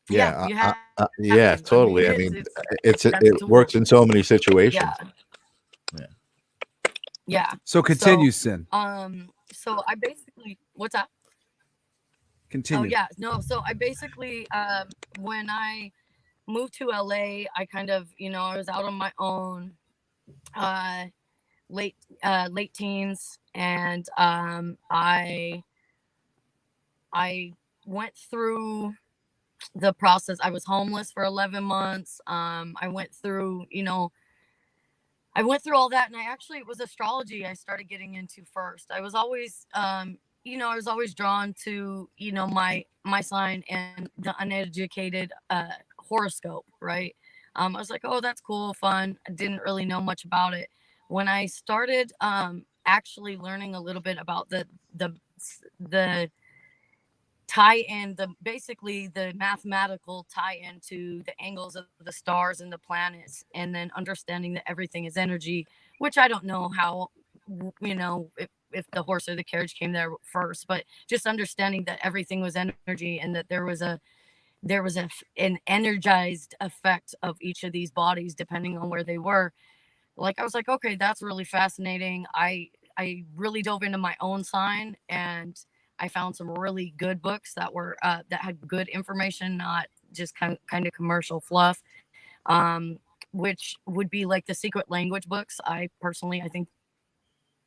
[SPEAKER 1] Yeah,
[SPEAKER 3] you have
[SPEAKER 1] yeah,
[SPEAKER 3] to. I mean,
[SPEAKER 1] totally. I mean,
[SPEAKER 3] that's a
[SPEAKER 1] it
[SPEAKER 3] tool.
[SPEAKER 1] works in so many
[SPEAKER 3] Yeah.
[SPEAKER 1] situations. Yeah.
[SPEAKER 3] Yeah.
[SPEAKER 2] So continue, Sin.
[SPEAKER 3] So I basically, what's that? Oh
[SPEAKER 2] Continue.
[SPEAKER 3] yeah, no. So I basically, when I moved to LA, I kind of, I was out on my own, uh, late, late teens, and I went through the process. I was homeless for 11 months. I went through all that, and it was astrology I started getting into first. I was always, I was always drawn to, my sign and the uneducated horoscope, right? I was like, oh, that's cool, fun. I didn't really know much about it. When I started actually learning a little bit about the tie in, the basically the mathematical tie into the angles of the stars and the planets, and then understanding that everything is energy, which I don't know how, if the horse or the carriage came there first, but just understanding that everything was energy, and that an energized effect of each of these bodies depending on where they were. Like, I was like, okay, that's really fascinating. I really dove into my own sign, and I found some really good books that had good information, not just kind of commercial fluff. Um, which would be like the secret language books. I think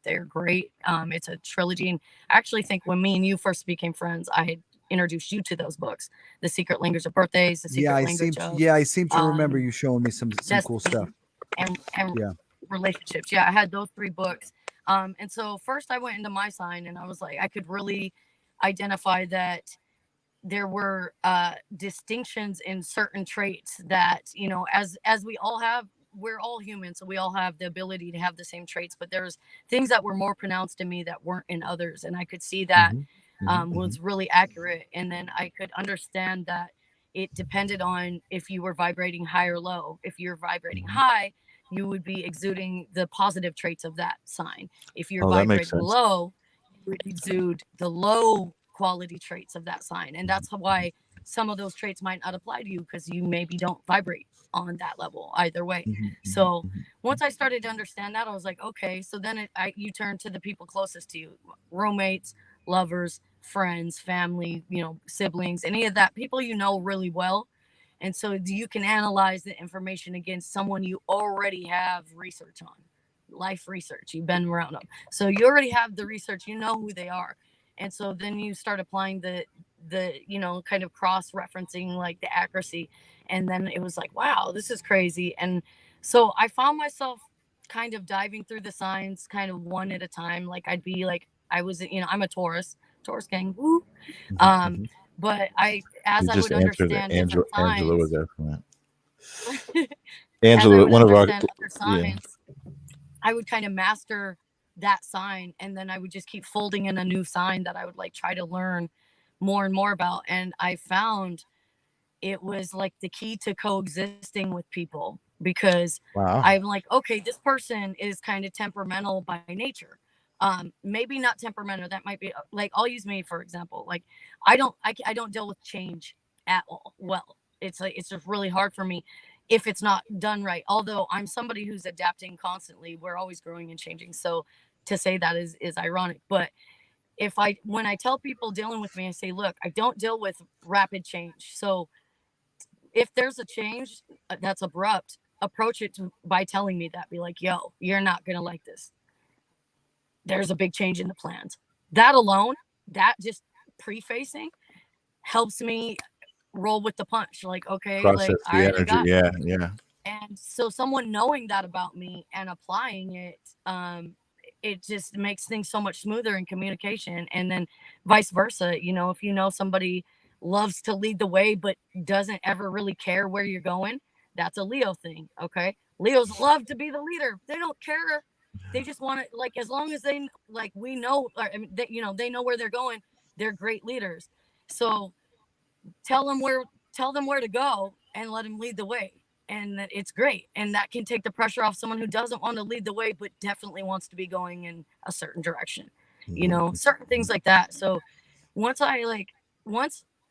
[SPEAKER 3] they're great. It's a trilogy, and I actually think when me and you first became friends, I had introduced you to those books: The Secret Language of Birthdays, The Secret Language of
[SPEAKER 2] I seem to remember you showing me some cool
[SPEAKER 3] Destiny,
[SPEAKER 2] stuff.
[SPEAKER 3] and
[SPEAKER 2] Yeah.
[SPEAKER 3] relationships. Yeah, I had those three books. And so first I went into my sign, and I was like, I could really identify that there were distinctions in certain traits that, as we all have. We're all human, so we all have the ability to have the same traits, but there's things that were more pronounced in me that weren't in others, and I could see that was really accurate. And then I could understand that it depended on if you were vibrating high or low. If you're vibrating high, you would be exuding the positive traits of that sign. If you're
[SPEAKER 1] Oh, that makes
[SPEAKER 3] vibrating
[SPEAKER 1] sense.
[SPEAKER 3] low, you would exude the low quality traits of that sign. And that's why some of those traits might not apply to you, because you maybe don't vibrate on that level either way. So once I started to understand that, I was like, okay. So then you turn to the people closest to you: roommates, lovers, friends, family, siblings, any of that, people really well. And so you can analyze the information against someone you already have research on, life research. You've been around them. So you already have the research, you know who they are. And so then you start applying the kind of cross referencing, like the accuracy. And then it was like, wow, this is crazy. And so I found myself kind of diving through the signs kind of one at a time. Like, I'd be like, I'm a Taurus gang. Woo. But as
[SPEAKER 1] You
[SPEAKER 3] I
[SPEAKER 1] just
[SPEAKER 3] would
[SPEAKER 1] answered it.
[SPEAKER 3] understand different
[SPEAKER 1] Angela was
[SPEAKER 3] signs,
[SPEAKER 1] asking that.
[SPEAKER 3] as I
[SPEAKER 1] Angela,
[SPEAKER 3] would
[SPEAKER 1] one of our
[SPEAKER 3] understand other
[SPEAKER 1] yeah.
[SPEAKER 3] signs, I would kind of master that sign, and then I would just keep folding in a new sign that I would like try to learn more and more about. And I found it was like the key to coexisting with people, because
[SPEAKER 1] Wow.
[SPEAKER 3] I'm like, okay, this person is kind of temperamental by nature. Maybe not temperamental. That might be like, I'll use me for example. Like, I don't deal with change at all. Well, it's just really hard for me if it's not done right. Although I'm somebody who's adapting constantly. We're always growing and changing. So to say that is ironic. But when I tell people dealing with me, I say, look, I don't deal with rapid change. So if there's a change that's abrupt, approach it by telling me that. Be like, yo, you're not gonna like this. There's a big change in the plans. That alone, that just prefacing, helps me roll with the punch. Like, okay,
[SPEAKER 1] Process
[SPEAKER 3] like, all
[SPEAKER 1] the
[SPEAKER 3] right, I
[SPEAKER 1] energy.
[SPEAKER 3] got it.
[SPEAKER 1] Yeah, yeah.
[SPEAKER 3] And so someone knowing that about me and applying it, it just makes things so much smoother in communication. And then vice versa, if somebody loves to lead the way but doesn't ever really care where you're going, that's a Leo thing. Okay, Leos love to be the leader. They don't care. They just want to, like, as long as they, like, we know, I mean, they know where they're going. They're great leaders. So tell them where to go and let them lead the way, and that it's great. And that can take the pressure off someone who doesn't want to lead the way but definitely wants to be going in a certain direction, certain things like that. So once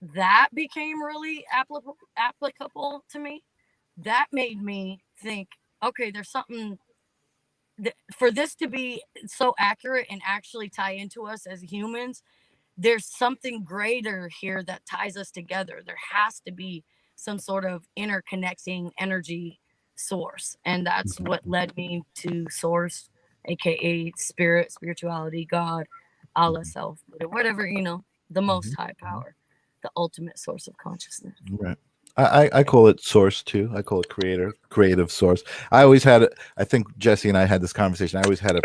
[SPEAKER 3] that became really applicable to me. That made me think, okay, there's something for this to be so accurate and actually tie into us as humans. There's something greater here that ties us together. There has to be some sort of interconnecting energy source. And that's what led me to source, aka spirit, spirituality, God, Allah, self, whatever, the most high power, the ultimate source of consciousness.
[SPEAKER 1] Right. I call it source too. I call it creative source. I always had, I think Jesse and I had this conversation. I always had a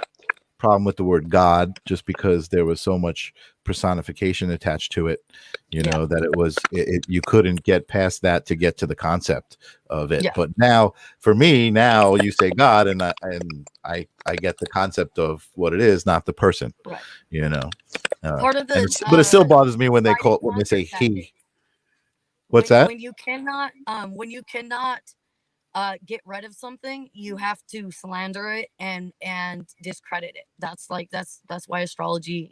[SPEAKER 1] problem with the word God just because there was so much personification attached to it, that it was, you couldn't get past that to get to the concept of it. But now, for me, now you say God, and I get the concept of what it is, not the person.
[SPEAKER 3] Right.
[SPEAKER 1] Part of the, but it still bothers me when they say he. What's that?
[SPEAKER 3] When you cannot get rid of something, you have to slander it and discredit it. That's why astrology,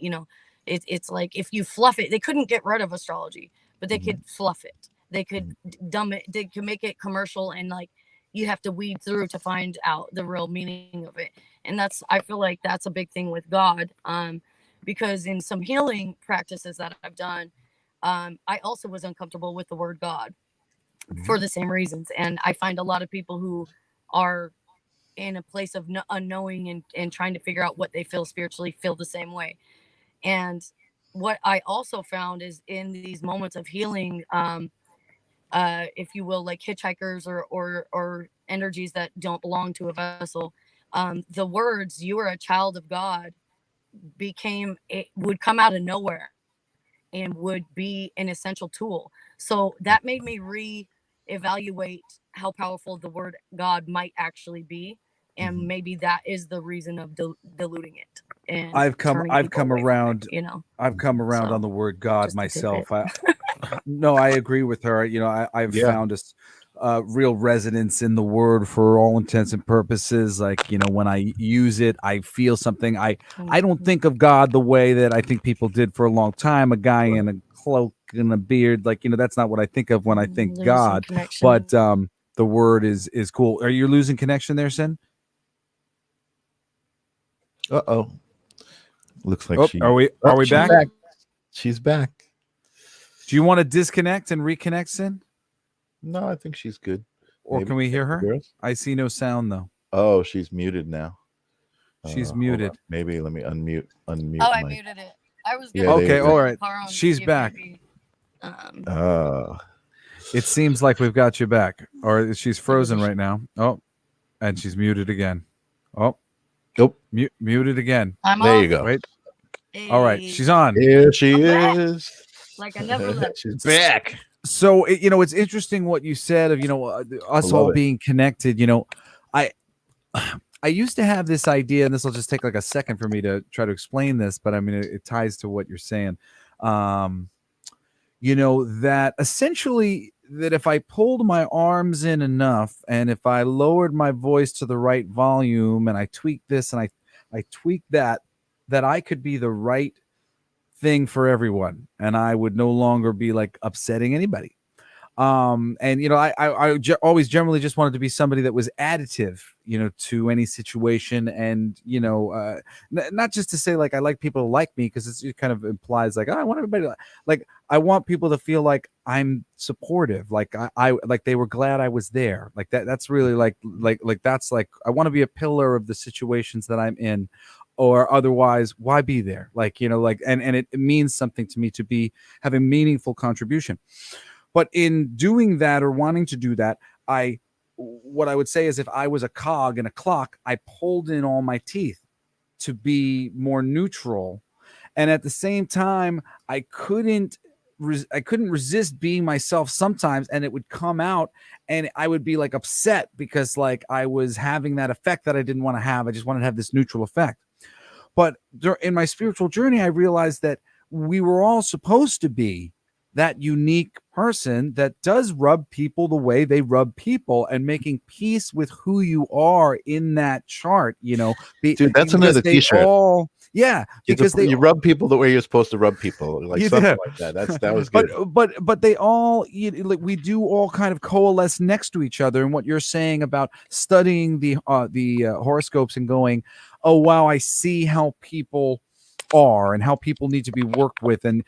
[SPEAKER 3] it's like, if you fluff it, they couldn't get rid of astrology, but they could fluff it. They could dumb it. They could make it commercial, and like, you have to weed through to find out the real meaning of it. And I feel like that's a big thing with God, because in some healing practices that I've done, I also was uncomfortable with the word God for the same reasons. And I find a lot of people who are in a place of unknowing and trying to figure out what they feel spiritually feel the same way. And what I also found is, in these moments of healing, if you will, like hitchhikers or energies that don't belong to a vessel, the words "you are a child of God" would come out of nowhere and would be an essential tool. So that made me reevaluate how powerful the word God might actually be, and maybe that is the reason of diluting it. And
[SPEAKER 2] I've come around. I've come around on the word God myself. No, I agree with her. I've found a real resonance in the word for all intents and purposes. Like, when I use it, I feel something. I don't think of God the way that I think people did for a long time. A guy in a cloak and a beard, like, that's not what I think of when I think God. But the word is cool. Are you losing connection there, Zinn?
[SPEAKER 1] Uh-oh. Looks like
[SPEAKER 2] are we back?
[SPEAKER 1] She's back.
[SPEAKER 2] Do you want to disconnect and reconnect, Zinn?
[SPEAKER 1] No, I think she's good.
[SPEAKER 2] Or maybe can we hear her? I see no sound though.
[SPEAKER 1] Oh, she's muted now.
[SPEAKER 2] She's muted.
[SPEAKER 1] Maybe let me unmute.
[SPEAKER 3] Oh, I muted it. I was
[SPEAKER 2] okay. All right. She's back. It seems like we've got you back, or she's frozen right now. Oh, and she's muted again. Oh,
[SPEAKER 1] nope.
[SPEAKER 2] Muted again.
[SPEAKER 1] There you go.
[SPEAKER 2] Wait. Hey. All right, she's on.
[SPEAKER 1] Here she is.
[SPEAKER 3] Like I never left.
[SPEAKER 1] She's back.
[SPEAKER 2] So it's interesting what you said of us all being connected. I used to have this idea, and this will just take like a second for me to try to explain this, but I mean it ties to what you're saying. That essentially that if I pulled my arms in enough, and if I lowered my voice to the right volume, and I tweaked this and I tweaked that I could be the right thing for everyone, and I would no longer be like upsetting anybody. I always generally just wanted to be somebody that was additive, to any situation, and not just to say like I like people to like me, because it kind of implies like, oh, I want everybody to like. I want people to feel like I'm supportive, like I like they were glad I was there, like that. That's really like that's like I want to be a pillar of the situations that I'm in. Or otherwise, why be there? Like, and it means something to me to have a meaningful contribution. But in doing that, or wanting to do that, what I would say is, if I was a cog in a clock, I pulled in all my teeth to be more neutral. And at the same time, I couldn't resist being myself sometimes, and it would come out, and I would be like upset because like I was having that effect that I didn't want to have. I just wanted to have this neutral effect. But in my spiritual journey, I realized that we were all supposed to be that unique person that does rub people the way they rub people, and making peace with who you are in that chart,
[SPEAKER 1] Dude, that's another t-shirt.
[SPEAKER 2] Yeah, because
[SPEAKER 1] you rub people the way you're supposed to rub people, like something like that. That was good.
[SPEAKER 2] But they all, like, we do all kind of coalesce next to each other. And what you're saying about studying the horoscopes and going, oh wow, I see how people are and how people need to be worked with, and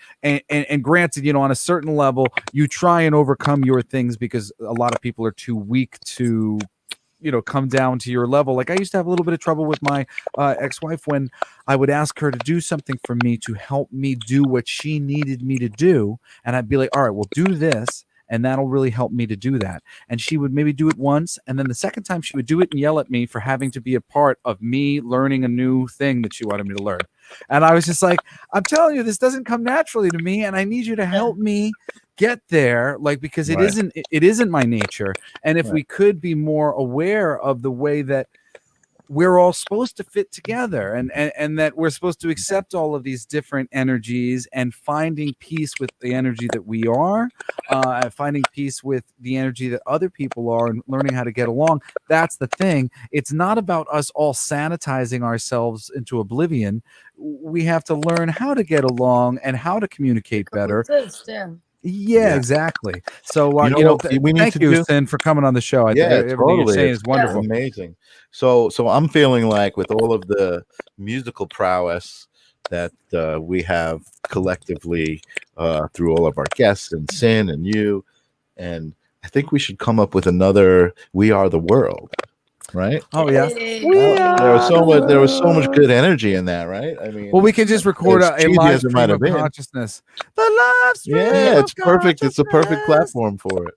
[SPEAKER 2] granted, on a certain level you try and overcome your things because a lot of people are too weak to come down to your level. Like, I used to have a little bit of trouble with my ex-wife when I would ask her to do something for me to help me do what she needed me to do, and I'd be like, all right, well, do this, and that'll really help me to do that. And she would maybe do it once, and then the second time she would do it and yell at me for having to be a part of me learning a new thing that she wanted me to learn. And I was just like, I'm telling you, this doesn't come naturally to me, and I need you to help me get there, like, because it isn't my nature. And if we could be more aware of the way that we're all supposed to fit together, and that we're supposed to accept all of these different energies, and finding peace with the energy that we are, finding peace with the energy that other people are, and learning how to get along. That's the thing. It's not about us all sanitizing ourselves into oblivion. We have to learn how to get along and how to communicate better. Yeah, exactly. So,
[SPEAKER 1] we need
[SPEAKER 2] thank
[SPEAKER 1] to
[SPEAKER 2] you,
[SPEAKER 1] do,
[SPEAKER 2] Zinn, for coming on the show. Everything you're saying is wonderful.
[SPEAKER 1] Amazing. So I'm feeling like, with all of the musical prowess that we have collectively through all of our guests and Zinn and you, and I think we should come up with another "We Are the World." Right?
[SPEAKER 2] Oh yeah,
[SPEAKER 1] there was so much good energy in that, right? I mean,
[SPEAKER 2] well, we can just record a live stream of
[SPEAKER 1] been.
[SPEAKER 2] consciousness. The live stream,
[SPEAKER 1] it's perfect. It's a perfect platform for it.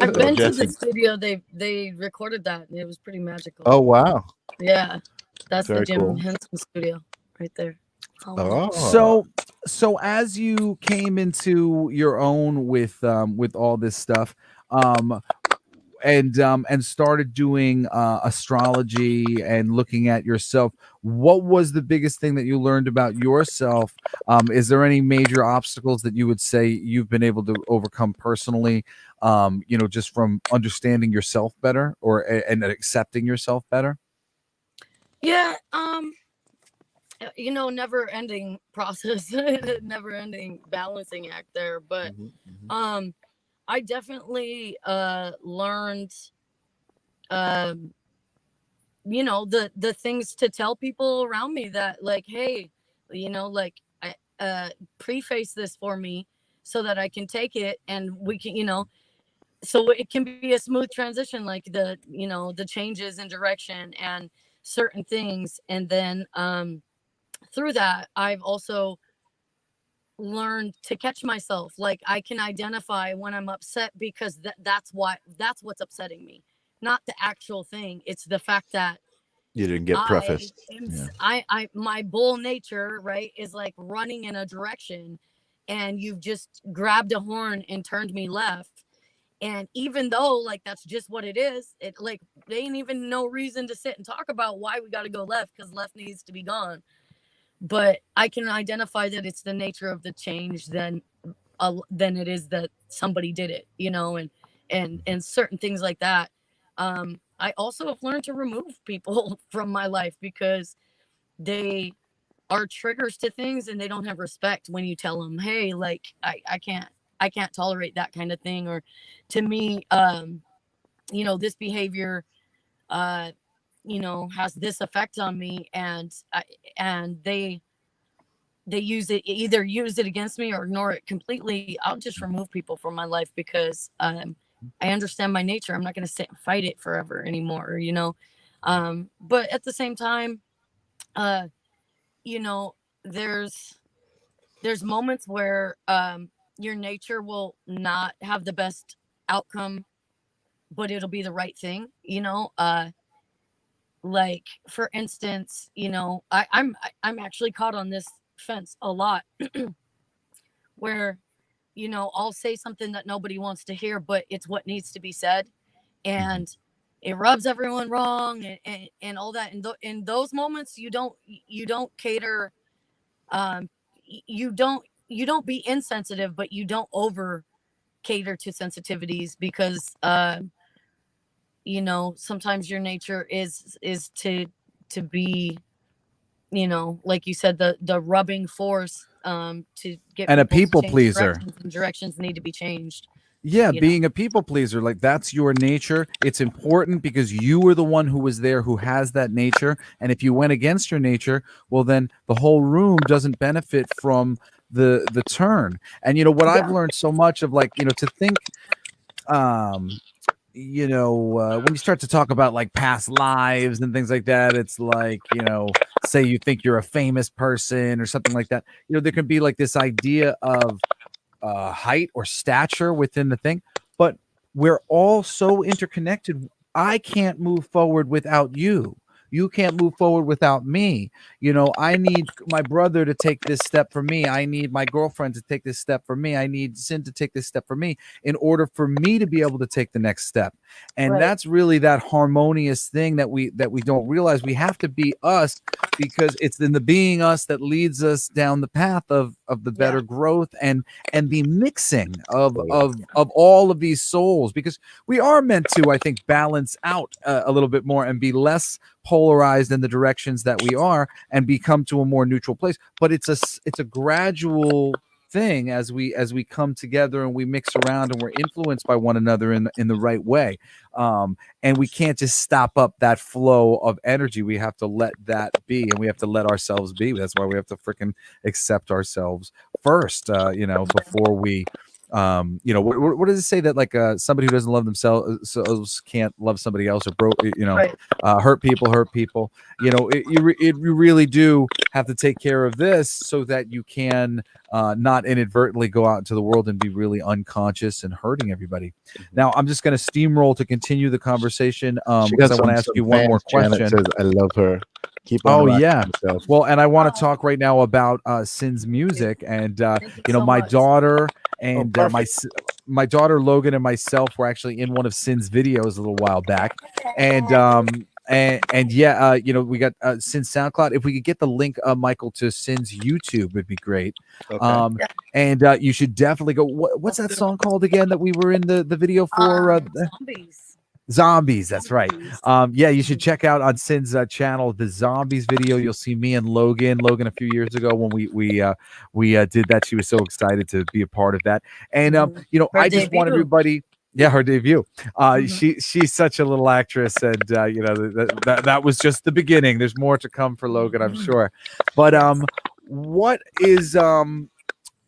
[SPEAKER 3] I've been to the studio. They recorded that, and it was pretty magical.
[SPEAKER 1] Oh wow!
[SPEAKER 3] Yeah, that's
[SPEAKER 1] very
[SPEAKER 3] the Jim
[SPEAKER 1] cool.
[SPEAKER 3] Henson studio right there.
[SPEAKER 2] So as you came into your own with all this stuff, and started doing astrology and looking at yourself, what was the biggest thing that you learned about yourself? Is there any major obstacles that you would say you've been able to overcome personally, just from understanding yourself better, and accepting yourself better?
[SPEAKER 3] Yeah, never ending process, never ending balancing act there. But I definitely learned the things to tell people around me, that, like, hey, like, I preface this for me so that I can take it, and we can, so it can be a smooth transition, like the changes in direction and certain things. And then through that, I've also learned to catch myself. Like, I can identify when I'm upset, because that's what's upsetting me, not the actual thing. It's the fact that
[SPEAKER 1] you didn't get prefaced.
[SPEAKER 3] My bull nature, right, is like running in a direction, and you've just grabbed a horn and turned me left. And even though, like, that's just what it is, it, like, they ain't even no reason to sit and talk about why we got to go left, because left needs to be gone. But I can identify that it's the nature of the change than it is that somebody did it, and certain things like that. I also have learned to remove people from my life, because they are triggers to things, and they don't have respect when you tell them, hey, like, I can't tolerate that kind of thing. Or, to me, this behavior has this effect on me, and they either use it against me or ignore it completely. I'll just remove people from my life, because I understand my nature. I'm not going to sit and fight it forever anymore, but at the same time, there's moments where your nature will not have the best outcome, but it'll be the right thing, like, for instance, I'm actually caught on this fence a lot, where I'll say something that nobody wants to hear, but it's what needs to be said, and it rubs everyone wrong, and all that. And in those moments, you don't cater, you don't be insensitive, but you don't over cater to sensitivities, because sometimes your nature is to be you know, like you said, the rubbing force to get
[SPEAKER 2] And a
[SPEAKER 3] people to
[SPEAKER 2] people
[SPEAKER 3] change
[SPEAKER 2] pleaser.
[SPEAKER 3] directions, and directions need to be changed,
[SPEAKER 2] Yeah,
[SPEAKER 3] you know.
[SPEAKER 2] being a people pleaser, like that's your nature. It's important because you were the one who was there who has that nature. And if you went against your nature, well then the whole room doesn't benefit from the turn. And you know what I've
[SPEAKER 3] Yeah.
[SPEAKER 2] learned so much of, like, you know, to think um when you start to talk about like past lives and things like that, it's like, you know, say you think you're a famous person or something like that. You know, there can be like this idea of height or stature within the thing, but we're all so interconnected. I can't move forward without you. You can't move forward without me. You know, I need my brother to take this step for me. I need my girlfriend to take this step for me. I need Zinn to take this step for me in order for me to be able to take the next step. And
[SPEAKER 3] Right.
[SPEAKER 2] that's really that harmonious thing that we don't realize. We have to be us because it's in the being us that leads us down the path of the
[SPEAKER 3] Yeah.
[SPEAKER 2] better growth and the mixing of
[SPEAKER 1] Oh, yeah.
[SPEAKER 2] of all of these souls, because we are meant to, I think, balance out a little bit more and be less polarized in the directions that we are and become to a more neutral place. But it's a gradual thing as we come together and we mix around and we're influenced by one another in the right way. And we can't just stop up that flow of energy. We have to let that be, and we have to let ourselves be. That's why we have to freaking accept ourselves first, before we what does it say that, like, somebody who doesn't love themselves can't love somebody else, or
[SPEAKER 3] Right.
[SPEAKER 2] hurt people. You really do have to take care of this so that you can not inadvertently go out into the world and be really unconscious and hurting everybody. Now I'm just going to steamroll to continue the conversation,
[SPEAKER 1] She
[SPEAKER 2] because
[SPEAKER 1] got
[SPEAKER 2] I want to ask
[SPEAKER 1] some
[SPEAKER 2] you one more
[SPEAKER 1] fans. Janet
[SPEAKER 2] question.
[SPEAKER 1] says, "I love her. Keep on
[SPEAKER 2] Oh
[SPEAKER 1] rocking
[SPEAKER 2] yeah.
[SPEAKER 1] yourself."
[SPEAKER 2] Well, and I want to
[SPEAKER 3] Oh,
[SPEAKER 2] talk right now about Zinn's
[SPEAKER 3] thank you.
[SPEAKER 2] music, and
[SPEAKER 3] Thank you so
[SPEAKER 2] my
[SPEAKER 3] much.
[SPEAKER 2] daughter
[SPEAKER 3] Oh,
[SPEAKER 2] and
[SPEAKER 3] perfect.
[SPEAKER 2] my daughter Logan and myself were actually in one of Zinn's videos a little while back, and yeah, we got Zinn's SoundCloud. If we could get the link, Michael, to Zinn's YouTube, would be great.
[SPEAKER 1] Okay.
[SPEAKER 2] Um,
[SPEAKER 3] Yeah.
[SPEAKER 2] and you should definitely go. What's that song called again that we were in the video for?
[SPEAKER 3] Zombies.
[SPEAKER 2] Zombies, that's right.
[SPEAKER 3] Zombies.
[SPEAKER 2] Yeah, you should check out on Zinn's channel the Zombies video. You'll see me and Logan a few years ago when we did that. She was so excited to be a part of that. And
[SPEAKER 3] Mhm. Her
[SPEAKER 2] I just want
[SPEAKER 3] debut.
[SPEAKER 2] everybody. Yeah, her debut.
[SPEAKER 3] Mhm.
[SPEAKER 2] She's such a little actress, and that was just the beginning. There's more to come for Logan, I'm
[SPEAKER 3] Mhm.
[SPEAKER 2] sure. But
[SPEAKER 3] Yes.
[SPEAKER 2] what is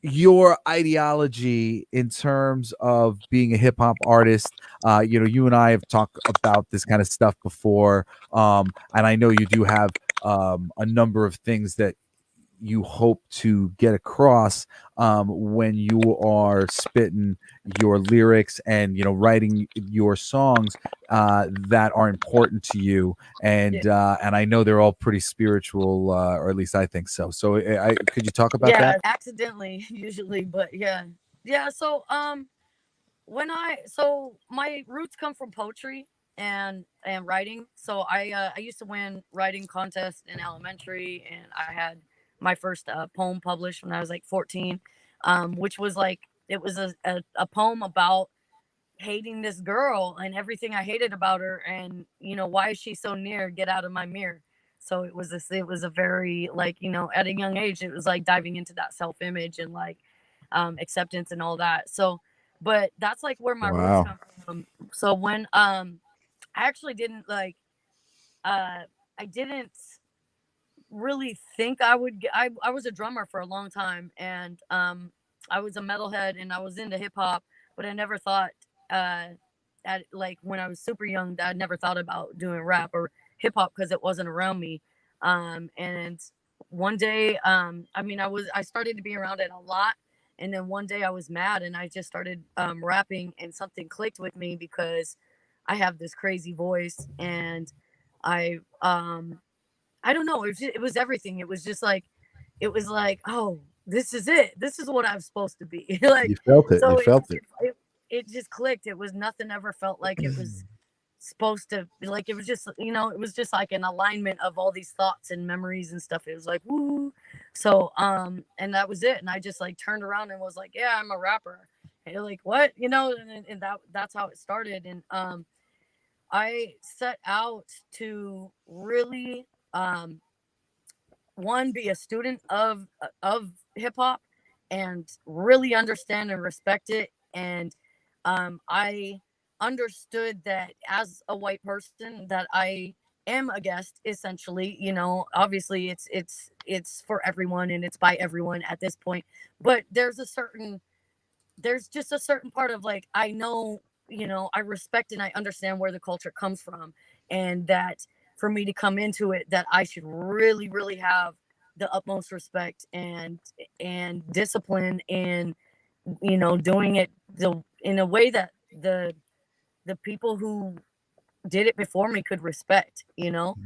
[SPEAKER 2] your ideology in terms of being a hip hop artist? You and I have talked about this kind of stuff before, and I know you do have a number of things that you hope to get across when you are spitting your lyrics and writing your songs that are important to you,
[SPEAKER 3] Yeah.
[SPEAKER 2] and I know they're all pretty spiritual, or at least I think so. So could you talk about
[SPEAKER 3] Yeah.
[SPEAKER 2] that?
[SPEAKER 3] Accidentally, usually, but yeah. Yeah. So my roots come from poetry and writing. So I used to win writing contests in elementary, and I had my first poem published when I was like 14, which was like it was a poem about hating this girl and everything I hated about her, and why is she so near? Get out of my mirror. So it was a very, like, at a young age it was like diving into that self image and like acceptance and all that. So but that's like where my roots
[SPEAKER 1] Wow.
[SPEAKER 3] come from. So when I actually didn't like uh I didn't really think I would I was a drummer for a long time, and I was a metalhead and I was into hip hop, but I never thought uh at like when I was super young that I never thought about doing rap or hip hop because it wasn't around me. And one day, I started to be around it a lot, and then one day I was mad and I just started rapping, and something clicked with me because I have this crazy voice, and I don't know. It was everything. It was like, oh, this is it. This is what I'm supposed to be. Like,
[SPEAKER 1] You felt it. You
[SPEAKER 3] so
[SPEAKER 1] felt it.
[SPEAKER 3] it just clicked. It was nothing ever felt like it was supposed to be. Like, it was just, it was just like an alignment of all these thoughts and memories and stuff. It was like, woo. So, and that was it. And I just like turned around and was like, yeah, I'm a rapper. And you're like, what? And that's how it started. And I set out to really one, be a student of hip hop and really understand and respect it. And I understood that as a white person that I am a guest essentially. You know, obviously it's for everyone and it's by everyone at this point, but there's just a certain part of like I know, you know, I respect and I understand where the culture comes from, and that for me to come into it, that I should really, really have the utmost respect and discipline, and you know, doing it in a way that the people who did it before me could respect, you know,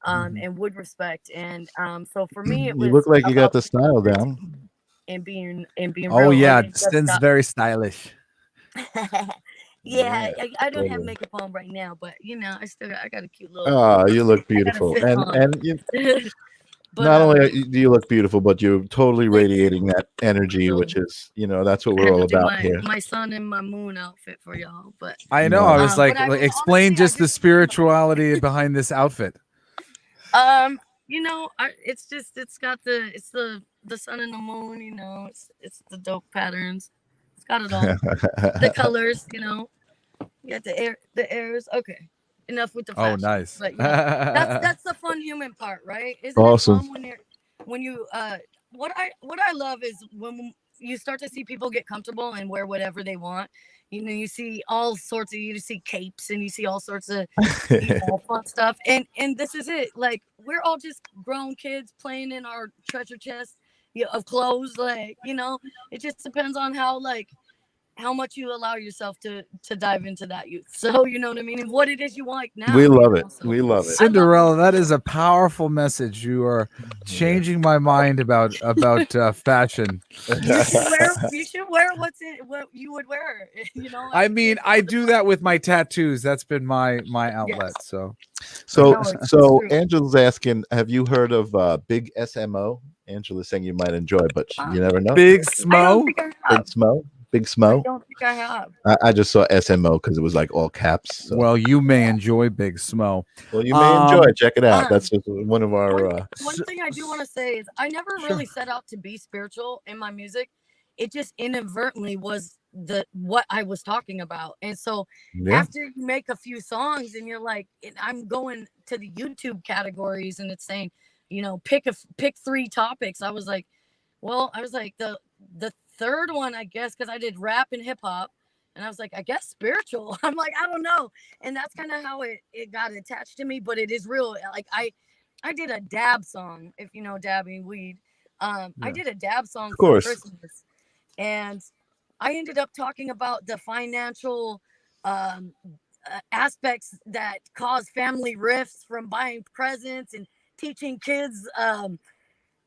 [SPEAKER 3] and would respect. And so for me, it
[SPEAKER 1] You
[SPEAKER 3] was
[SPEAKER 1] look like you got
[SPEAKER 3] about
[SPEAKER 1] the style
[SPEAKER 3] authenticity
[SPEAKER 1] down.
[SPEAKER 3] and being
[SPEAKER 2] Oh
[SPEAKER 3] real. Like
[SPEAKER 2] yeah,
[SPEAKER 3] I just
[SPEAKER 2] Sin's
[SPEAKER 3] got
[SPEAKER 2] very stylish.
[SPEAKER 3] yeah,
[SPEAKER 1] Yeah,
[SPEAKER 3] I don't have
[SPEAKER 1] totally.
[SPEAKER 3] makeup on right now, but you know, I got a cute little,
[SPEAKER 1] Ah, you look
[SPEAKER 3] I got a
[SPEAKER 1] beautiful,
[SPEAKER 3] fit on.
[SPEAKER 1] and you,
[SPEAKER 3] But
[SPEAKER 1] not only do you look beautiful, but you're totally
[SPEAKER 3] thank you.
[SPEAKER 1] radiating that energy,
[SPEAKER 3] So
[SPEAKER 1] which is, you know, that's what
[SPEAKER 3] I
[SPEAKER 1] we're
[SPEAKER 3] had
[SPEAKER 1] all
[SPEAKER 3] to do
[SPEAKER 1] about here.
[SPEAKER 3] my sun and my moon outfit for y'all, but
[SPEAKER 2] I know. I was
[SPEAKER 1] Nice.
[SPEAKER 3] but
[SPEAKER 2] like, explain
[SPEAKER 3] honestly, I
[SPEAKER 2] just
[SPEAKER 3] do
[SPEAKER 2] the spirituality behind this outfit.
[SPEAKER 3] you know, it's just it's the sun and the moon, you know, it's the dope patterns. It's got it all. The colors, you know. You got the airs. Okay. Enough with the
[SPEAKER 2] Oh,
[SPEAKER 3] fashion.
[SPEAKER 2] nice.
[SPEAKER 3] But you know, that's the fun human part, right? Isn't it
[SPEAKER 1] Awesome.
[SPEAKER 3] fun when you what I love is when you start to see people get comfortable and wear whatever they want. You know, you see all sorts of you see capes and you see all sorts of you know fun stuff. And this is it. Like we're all just grown kids playing in our treasure chest, of clothes. Like, you know, it just depends on how much you allow yourself to dive into that youth. So you know what I mean, and what it is you like
[SPEAKER 1] We
[SPEAKER 3] now. You
[SPEAKER 1] love
[SPEAKER 3] know,
[SPEAKER 1] it.
[SPEAKER 3] so
[SPEAKER 1] We love it.
[SPEAKER 3] I love
[SPEAKER 2] Cinderella,
[SPEAKER 3] both.
[SPEAKER 2] that is a powerful message. You are
[SPEAKER 1] Yeah.
[SPEAKER 2] changing my mind about fashion.
[SPEAKER 3] You should wear what's in what you would wear. You know, as
[SPEAKER 2] I
[SPEAKER 3] a
[SPEAKER 2] mean,
[SPEAKER 3] kid.
[SPEAKER 2] I
[SPEAKER 3] That's the
[SPEAKER 2] do
[SPEAKER 3] fun.
[SPEAKER 2] that with my tattoos. That's been my outlet.
[SPEAKER 3] Yes.
[SPEAKER 2] So
[SPEAKER 1] So,
[SPEAKER 3] No, it's
[SPEAKER 1] so
[SPEAKER 3] true.
[SPEAKER 1] Angela's asking, have you heard of Big SMO? Angela's saying you might enjoy, but you never know.
[SPEAKER 2] Big
[SPEAKER 3] I don't
[SPEAKER 2] Smo.
[SPEAKER 3] think I
[SPEAKER 1] Big
[SPEAKER 3] have.
[SPEAKER 1] Smo, Big
[SPEAKER 3] I
[SPEAKER 1] Smo.
[SPEAKER 3] don't think I have.
[SPEAKER 1] I just saw SMO because it was like all caps. So,
[SPEAKER 2] Well, you may enjoy Big Smo.
[SPEAKER 1] well, you may enjoy it. Check it out. That's
[SPEAKER 3] Um,
[SPEAKER 1] just one of our.
[SPEAKER 3] one thing I do want to say is I never
[SPEAKER 2] Sure.
[SPEAKER 3] really set out to be spiritual in my music. It just inadvertently was the what I was talking about. And so
[SPEAKER 1] Yeah.
[SPEAKER 3] after you make a few songs and you're like, and I'm going to the YouTube categories and it's saying, you know, pick three topics. I was like the third one, I guess, because I did rap and hip hop. And I was like, I guess spiritual. I'm like, I don't know. And that's kind of how it got attached to me, but it is real. Like I did a dab song, if you know dabbing weed. I
[SPEAKER 2] Yeah.
[SPEAKER 3] did a dab song
[SPEAKER 1] Of
[SPEAKER 3] for
[SPEAKER 1] course.
[SPEAKER 3] Christmas, and I ended up talking about the financial um, aspects that cause family rifts from buying presents and teaching kids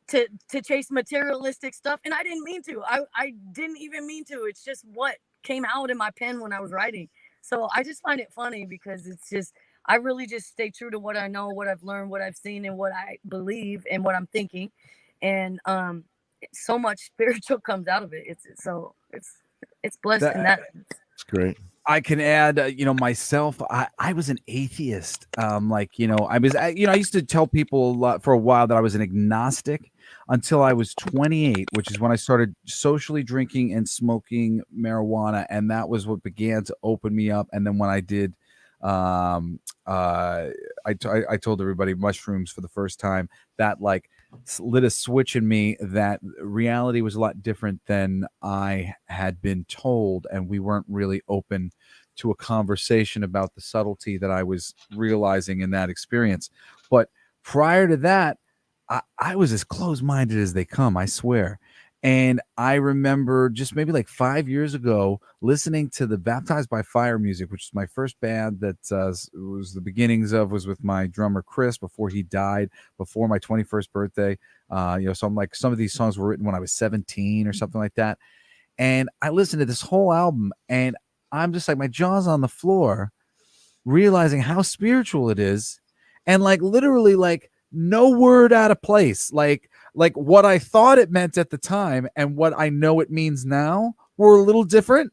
[SPEAKER 3] to chase materialistic stuff. And I didn't mean to. I didn't even mean to. It's just what came out in my pen when I was writing. So I just find it funny because it's just I really just stay true to what I know, what I've learned, what I've seen, and what I believe and what I'm thinking. And so much spiritual comes out of it. It's blessed in
[SPEAKER 2] That
[SPEAKER 3] that.
[SPEAKER 1] It's great.
[SPEAKER 2] I can add, myself. I was an atheist. Like, I used to tell people a lot for a while that I was an agnostic until I was 28, which is when I started socially drinking and smoking marijuana, and that was what began to open me up. And then when I did, I told everybody mushrooms for the first time. That like lit a switch in me that reality was a lot different than I had been told, and we weren't really open to a conversation about the subtlety that I was realizing in that experience. But prior to that, I was as closed-minded as they come, I swear. And I remember just maybe like 5 years ago listening to the Baptized by Fire music, which is my first band that was the beginnings of, was with my drummer Chris before he died, before my 21st birthday. So I'm like, some of these songs were written when I was 17 or something like that. And I listened to this whole album and I'm just like, my jaw's on the floor, realizing how spiritual it is. And like literally like no word out of place. Like what I thought it meant at the time and what I know it means now were a little different.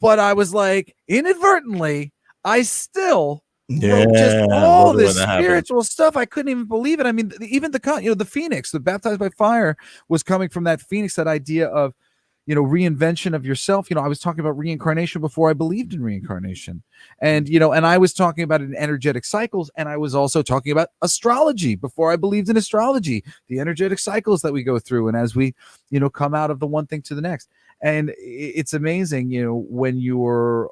[SPEAKER 2] But I was like, inadvertently, I still wrote just
[SPEAKER 1] Yeah, I
[SPEAKER 2] all
[SPEAKER 1] love it when
[SPEAKER 2] this
[SPEAKER 1] that happens.
[SPEAKER 2] spiritual stuff. I couldn't even believe it. I mean, even the Phoenix, the baptized by fire was coming from that Phoenix, that idea of, reinvention of yourself. I was talking about reincarnation before I believed in reincarnation. And, and I was talking about an energetic cycles. And I was also talking about astrology before I believed in astrology, the energetic cycles that we go through. And as we, come out of the one thing to the next. And it's amazing, when you're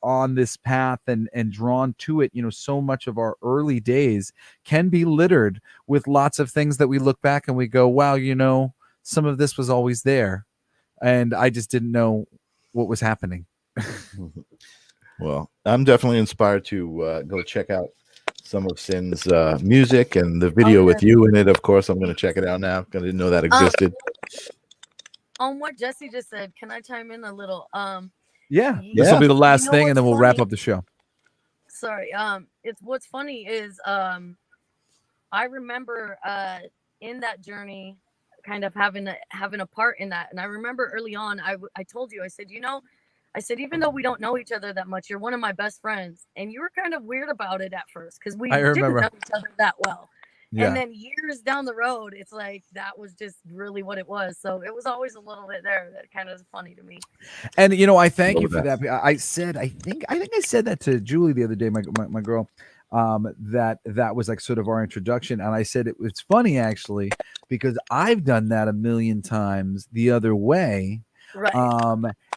[SPEAKER 2] on this path and drawn to it, so much of our early days can be littered with lots of things that we look back and we go, wow, some of this was always there and I just didn't know what was happening.
[SPEAKER 1] Well, I'm definitely inspired to go check out some of Zinn's music and the video with you in it. Of course, I'm going to check it out now. I didn't know that existed.
[SPEAKER 3] On what Jesse just said, can I chime in a little?
[SPEAKER 2] Yeah, this will be the last thing, and then we'll wrap up the show.
[SPEAKER 3] Sorry. It's what's funny is I remember in that journey, kind of having a part in that, and I remember early on, I told you, I said, I said, even though we don't know each other that much, you're one of my best friends, and you were kind of weird about it at first because we didn't know each other that well. Yeah. And then years down the road, it's like that was just really what it was. So it was always a little bit there that kind of is funny to me.
[SPEAKER 2] And I thank you for that. I think I said that to Julie the other day, my girl, that was like sort of our introduction. And I said it's funny actually because I've done that a million times the other way. Right.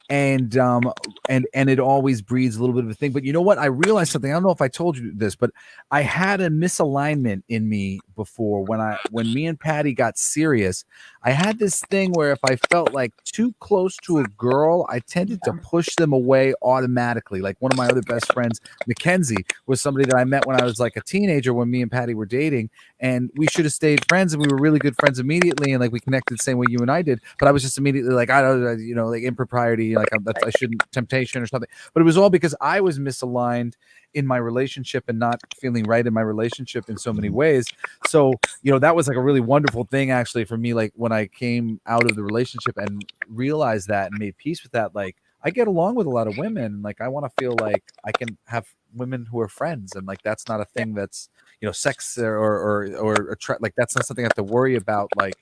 [SPEAKER 2] And it always breeds a little bit of a thing. But you know what? I realized something. I don't know if I told you this, but I had a misalignment in me before when me and Patty got serious. I had this thing where if I felt like too close to a girl, I tended to push them away automatically. Like one of my other best friends, Mackenzie, was somebody that I met when I was like a teenager when me and Patty were dating, and we should have stayed friends, and we were really good friends immediately, and like we connected the same way you and I did. But I was just immediately like, I don't, like impropriety, like I shouldn't, temptation or something. But it was all because I was misaligned in my relationship and not feeling right in my relationship in so many ways. So, that was like a really wonderful thing actually for me. Like when I came out of the relationship and realized that and made peace with that, like I get along with a lot of women. Like I want to feel like I can have women who are friends, and like that's not a thing that's sex or like that's not something I have to worry about like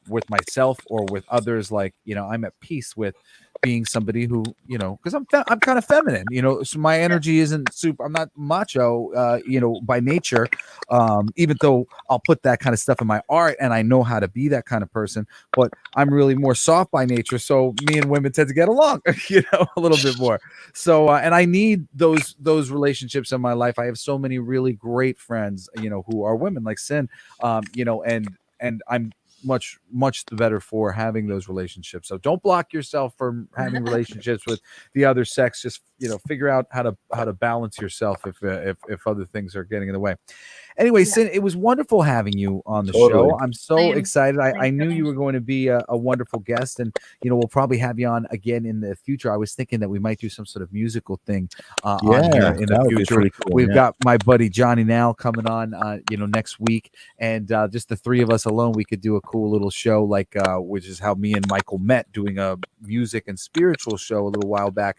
[SPEAKER 2] with myself or with others. Like I'm at peace with being somebody who because I'm kind of feminine, so my energy isn't super. I'm not macho, by nature, even though I'll put that kind of stuff in my art and I know how to be that kind of person, but I'm really more soft by nature. So me and women tend to get along, a little bit more. So and I need those relationships in my life. I have so many really great friends, who are women like Zinn, and I'm much the better for having those relationships. So don't block yourself from having relationships with the other sex. Just figure out how to balance yourself if other things are getting in the way. Anyway, Zinn, it was wonderful having you on the show. I'm so excited. I knew you were going to be a wonderful guest, and we'll probably have you on again in the future. I was thinking that we might do some sort of musical thing on here in the future. Cool, we've got my buddy Johnny Now coming on next week, and just the three of us alone, we could do a cool little show like which is how me and Michael met, doing a music and spiritual show a little while back,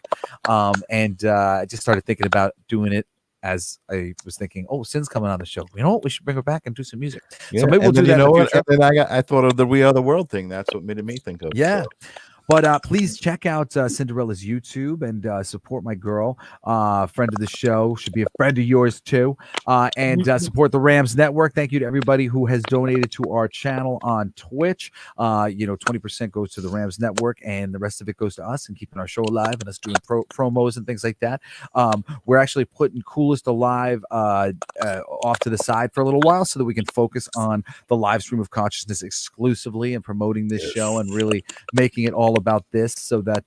[SPEAKER 2] and I just started thinking about doing it as I was thinking, Zinn's coming on the show. You know what? We should bring her back and do some music.
[SPEAKER 1] Yeah.
[SPEAKER 2] So maybe we'll do that in the future.
[SPEAKER 1] And then I thought of the We Are the World thing. That's what made me think of.
[SPEAKER 2] Yeah. So. But please check out Cinderella's YouTube and support my girl, friend of the show. Should be a friend of yours too. And support the Rams Network. Thank you to everybody who has donated to our channel on Twitch. 20% goes to the Rams Network, and the rest of it goes to us and keeping our show alive and us doing promos and things like that. We're actually putting Coolest Alive off to the side for a little while so that we can focus on the live stream of consciousness exclusively and promoting this show and really making it all about this, so that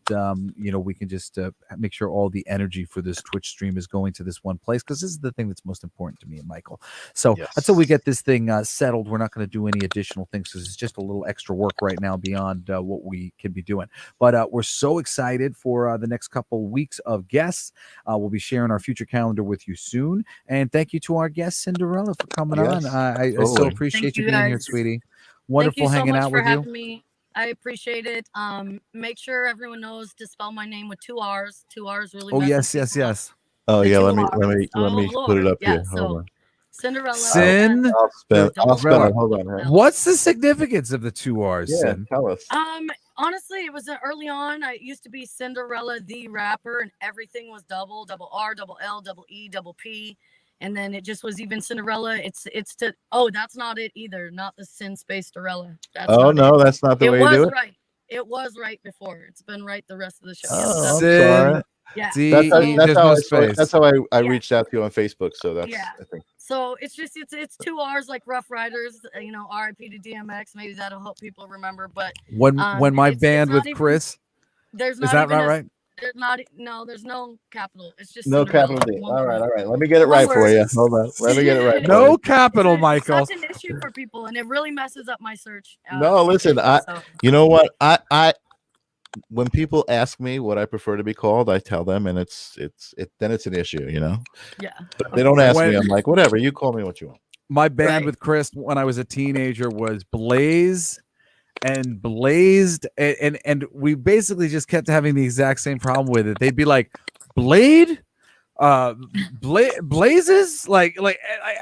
[SPEAKER 2] we can just make sure all the energy for this Twitch stream is going to this one place, because this is the thing that's most important to me and Michael. So until we get this thing settled, we're not going to do any additional things, because it's just a little extra work right now beyond what we can be doing. But we're so excited for the next couple weeks of guests. We'll be sharing our future calendar with you soon, and thank you to our guest Cinderella for coming on. I so appreciate you being here, sweetie. Wonderful hanging out with you.
[SPEAKER 3] Me. I appreciate it. Make sure everyone knows to spell my name with 2 R's. 2 R's really.
[SPEAKER 2] Oh, yes.
[SPEAKER 1] Oh
[SPEAKER 3] The
[SPEAKER 1] yeah,
[SPEAKER 3] two
[SPEAKER 1] let me
[SPEAKER 3] R's.
[SPEAKER 1] put it
[SPEAKER 3] Lord.
[SPEAKER 1] up
[SPEAKER 3] Yeah,
[SPEAKER 1] here. Hold
[SPEAKER 3] so
[SPEAKER 1] on.
[SPEAKER 3] Cinderella.
[SPEAKER 2] Zinn?
[SPEAKER 3] and
[SPEAKER 1] I'll spell
[SPEAKER 2] Derella.
[SPEAKER 1] it. Hold on. Right?
[SPEAKER 2] What's the significance of the 2 R's,
[SPEAKER 1] Yeah,
[SPEAKER 2] Zinn?
[SPEAKER 1] tell us.
[SPEAKER 3] Honestly, it was early on. I used to be Cinderella the rapper, and everything was double R, double L, double E, double P, and then it just was even Cinderella. It's to that's not it either. Not the sin space Derella. That's
[SPEAKER 1] Oh
[SPEAKER 3] not
[SPEAKER 1] no,
[SPEAKER 3] it.
[SPEAKER 1] that's not the
[SPEAKER 3] It
[SPEAKER 1] way you do
[SPEAKER 3] was
[SPEAKER 1] it.
[SPEAKER 3] right. It was right before. It's been right the rest of the show.
[SPEAKER 1] Oh, I'm
[SPEAKER 2] Zinn,
[SPEAKER 1] sorry.
[SPEAKER 3] Yeah.
[SPEAKER 2] D-E,
[SPEAKER 1] That's
[SPEAKER 2] there's
[SPEAKER 1] how
[SPEAKER 2] no
[SPEAKER 1] I
[SPEAKER 2] space.
[SPEAKER 1] that's how I
[SPEAKER 3] Yeah.
[SPEAKER 1] reached out to you on Facebook. So that's
[SPEAKER 3] Yeah.
[SPEAKER 1] I think.
[SPEAKER 3] So it's just it's 2 R's like Rough Riders, R.I.P. to DMX. Maybe that'll help people remember. But
[SPEAKER 2] When my
[SPEAKER 3] it's
[SPEAKER 2] band
[SPEAKER 3] not
[SPEAKER 2] with
[SPEAKER 3] even,
[SPEAKER 2] Chris,
[SPEAKER 3] there's
[SPEAKER 2] is
[SPEAKER 3] not
[SPEAKER 2] that
[SPEAKER 3] even
[SPEAKER 2] not
[SPEAKER 3] a,
[SPEAKER 2] right?
[SPEAKER 3] there's no capital. It's just
[SPEAKER 1] No
[SPEAKER 3] Cinderella.
[SPEAKER 1] capital D.
[SPEAKER 3] One
[SPEAKER 1] All
[SPEAKER 3] word.
[SPEAKER 1] right. Let me get it
[SPEAKER 3] One
[SPEAKER 1] right for
[SPEAKER 3] word.
[SPEAKER 1] you. Hold on. Let me get it right for
[SPEAKER 2] No
[SPEAKER 1] you.
[SPEAKER 2] capital,
[SPEAKER 3] It's
[SPEAKER 2] Michael.
[SPEAKER 3] such an issue for people, and it really messes up my search.
[SPEAKER 1] No, listen. You know what? I when people ask me what I prefer to be called, I tell them, and then it's an issue,
[SPEAKER 3] Yeah.
[SPEAKER 1] But if they don't ask me,
[SPEAKER 2] When-
[SPEAKER 1] I'm like, whatever. You call me what you want.
[SPEAKER 2] My band
[SPEAKER 3] Right.
[SPEAKER 2] with Chris when I was a teenager was Blaze and Blazed, and we basically just kept having the exact same problem with it. They'd be like, Blade, blazes, like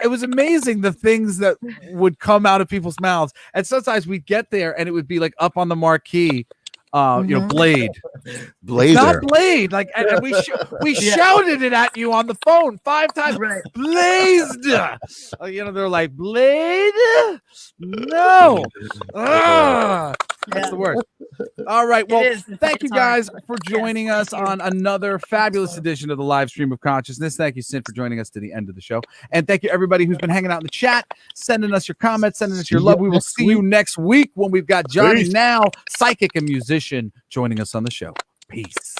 [SPEAKER 2] it was amazing the things that would come out of people's mouths, and sometimes we'd get there and it would be like up on the marquee, Blade.
[SPEAKER 1] Blazer.
[SPEAKER 2] Not Blade. Like, and we shouted it at you on the phone 5 times.
[SPEAKER 3] Right.
[SPEAKER 2] Blazed. They're like, Blade? No. That's the word. All right. Well, thank you guys for joining us on another fabulous edition of the live stream of consciousness. Thank you, Sin, for joining us to the end of the show. And thank you, everybody who's been hanging out in the chat, sending us your comments, sending us your love. We will see you next week when we've got Johnny Now, psychic and musician, joining us on the show. Peace.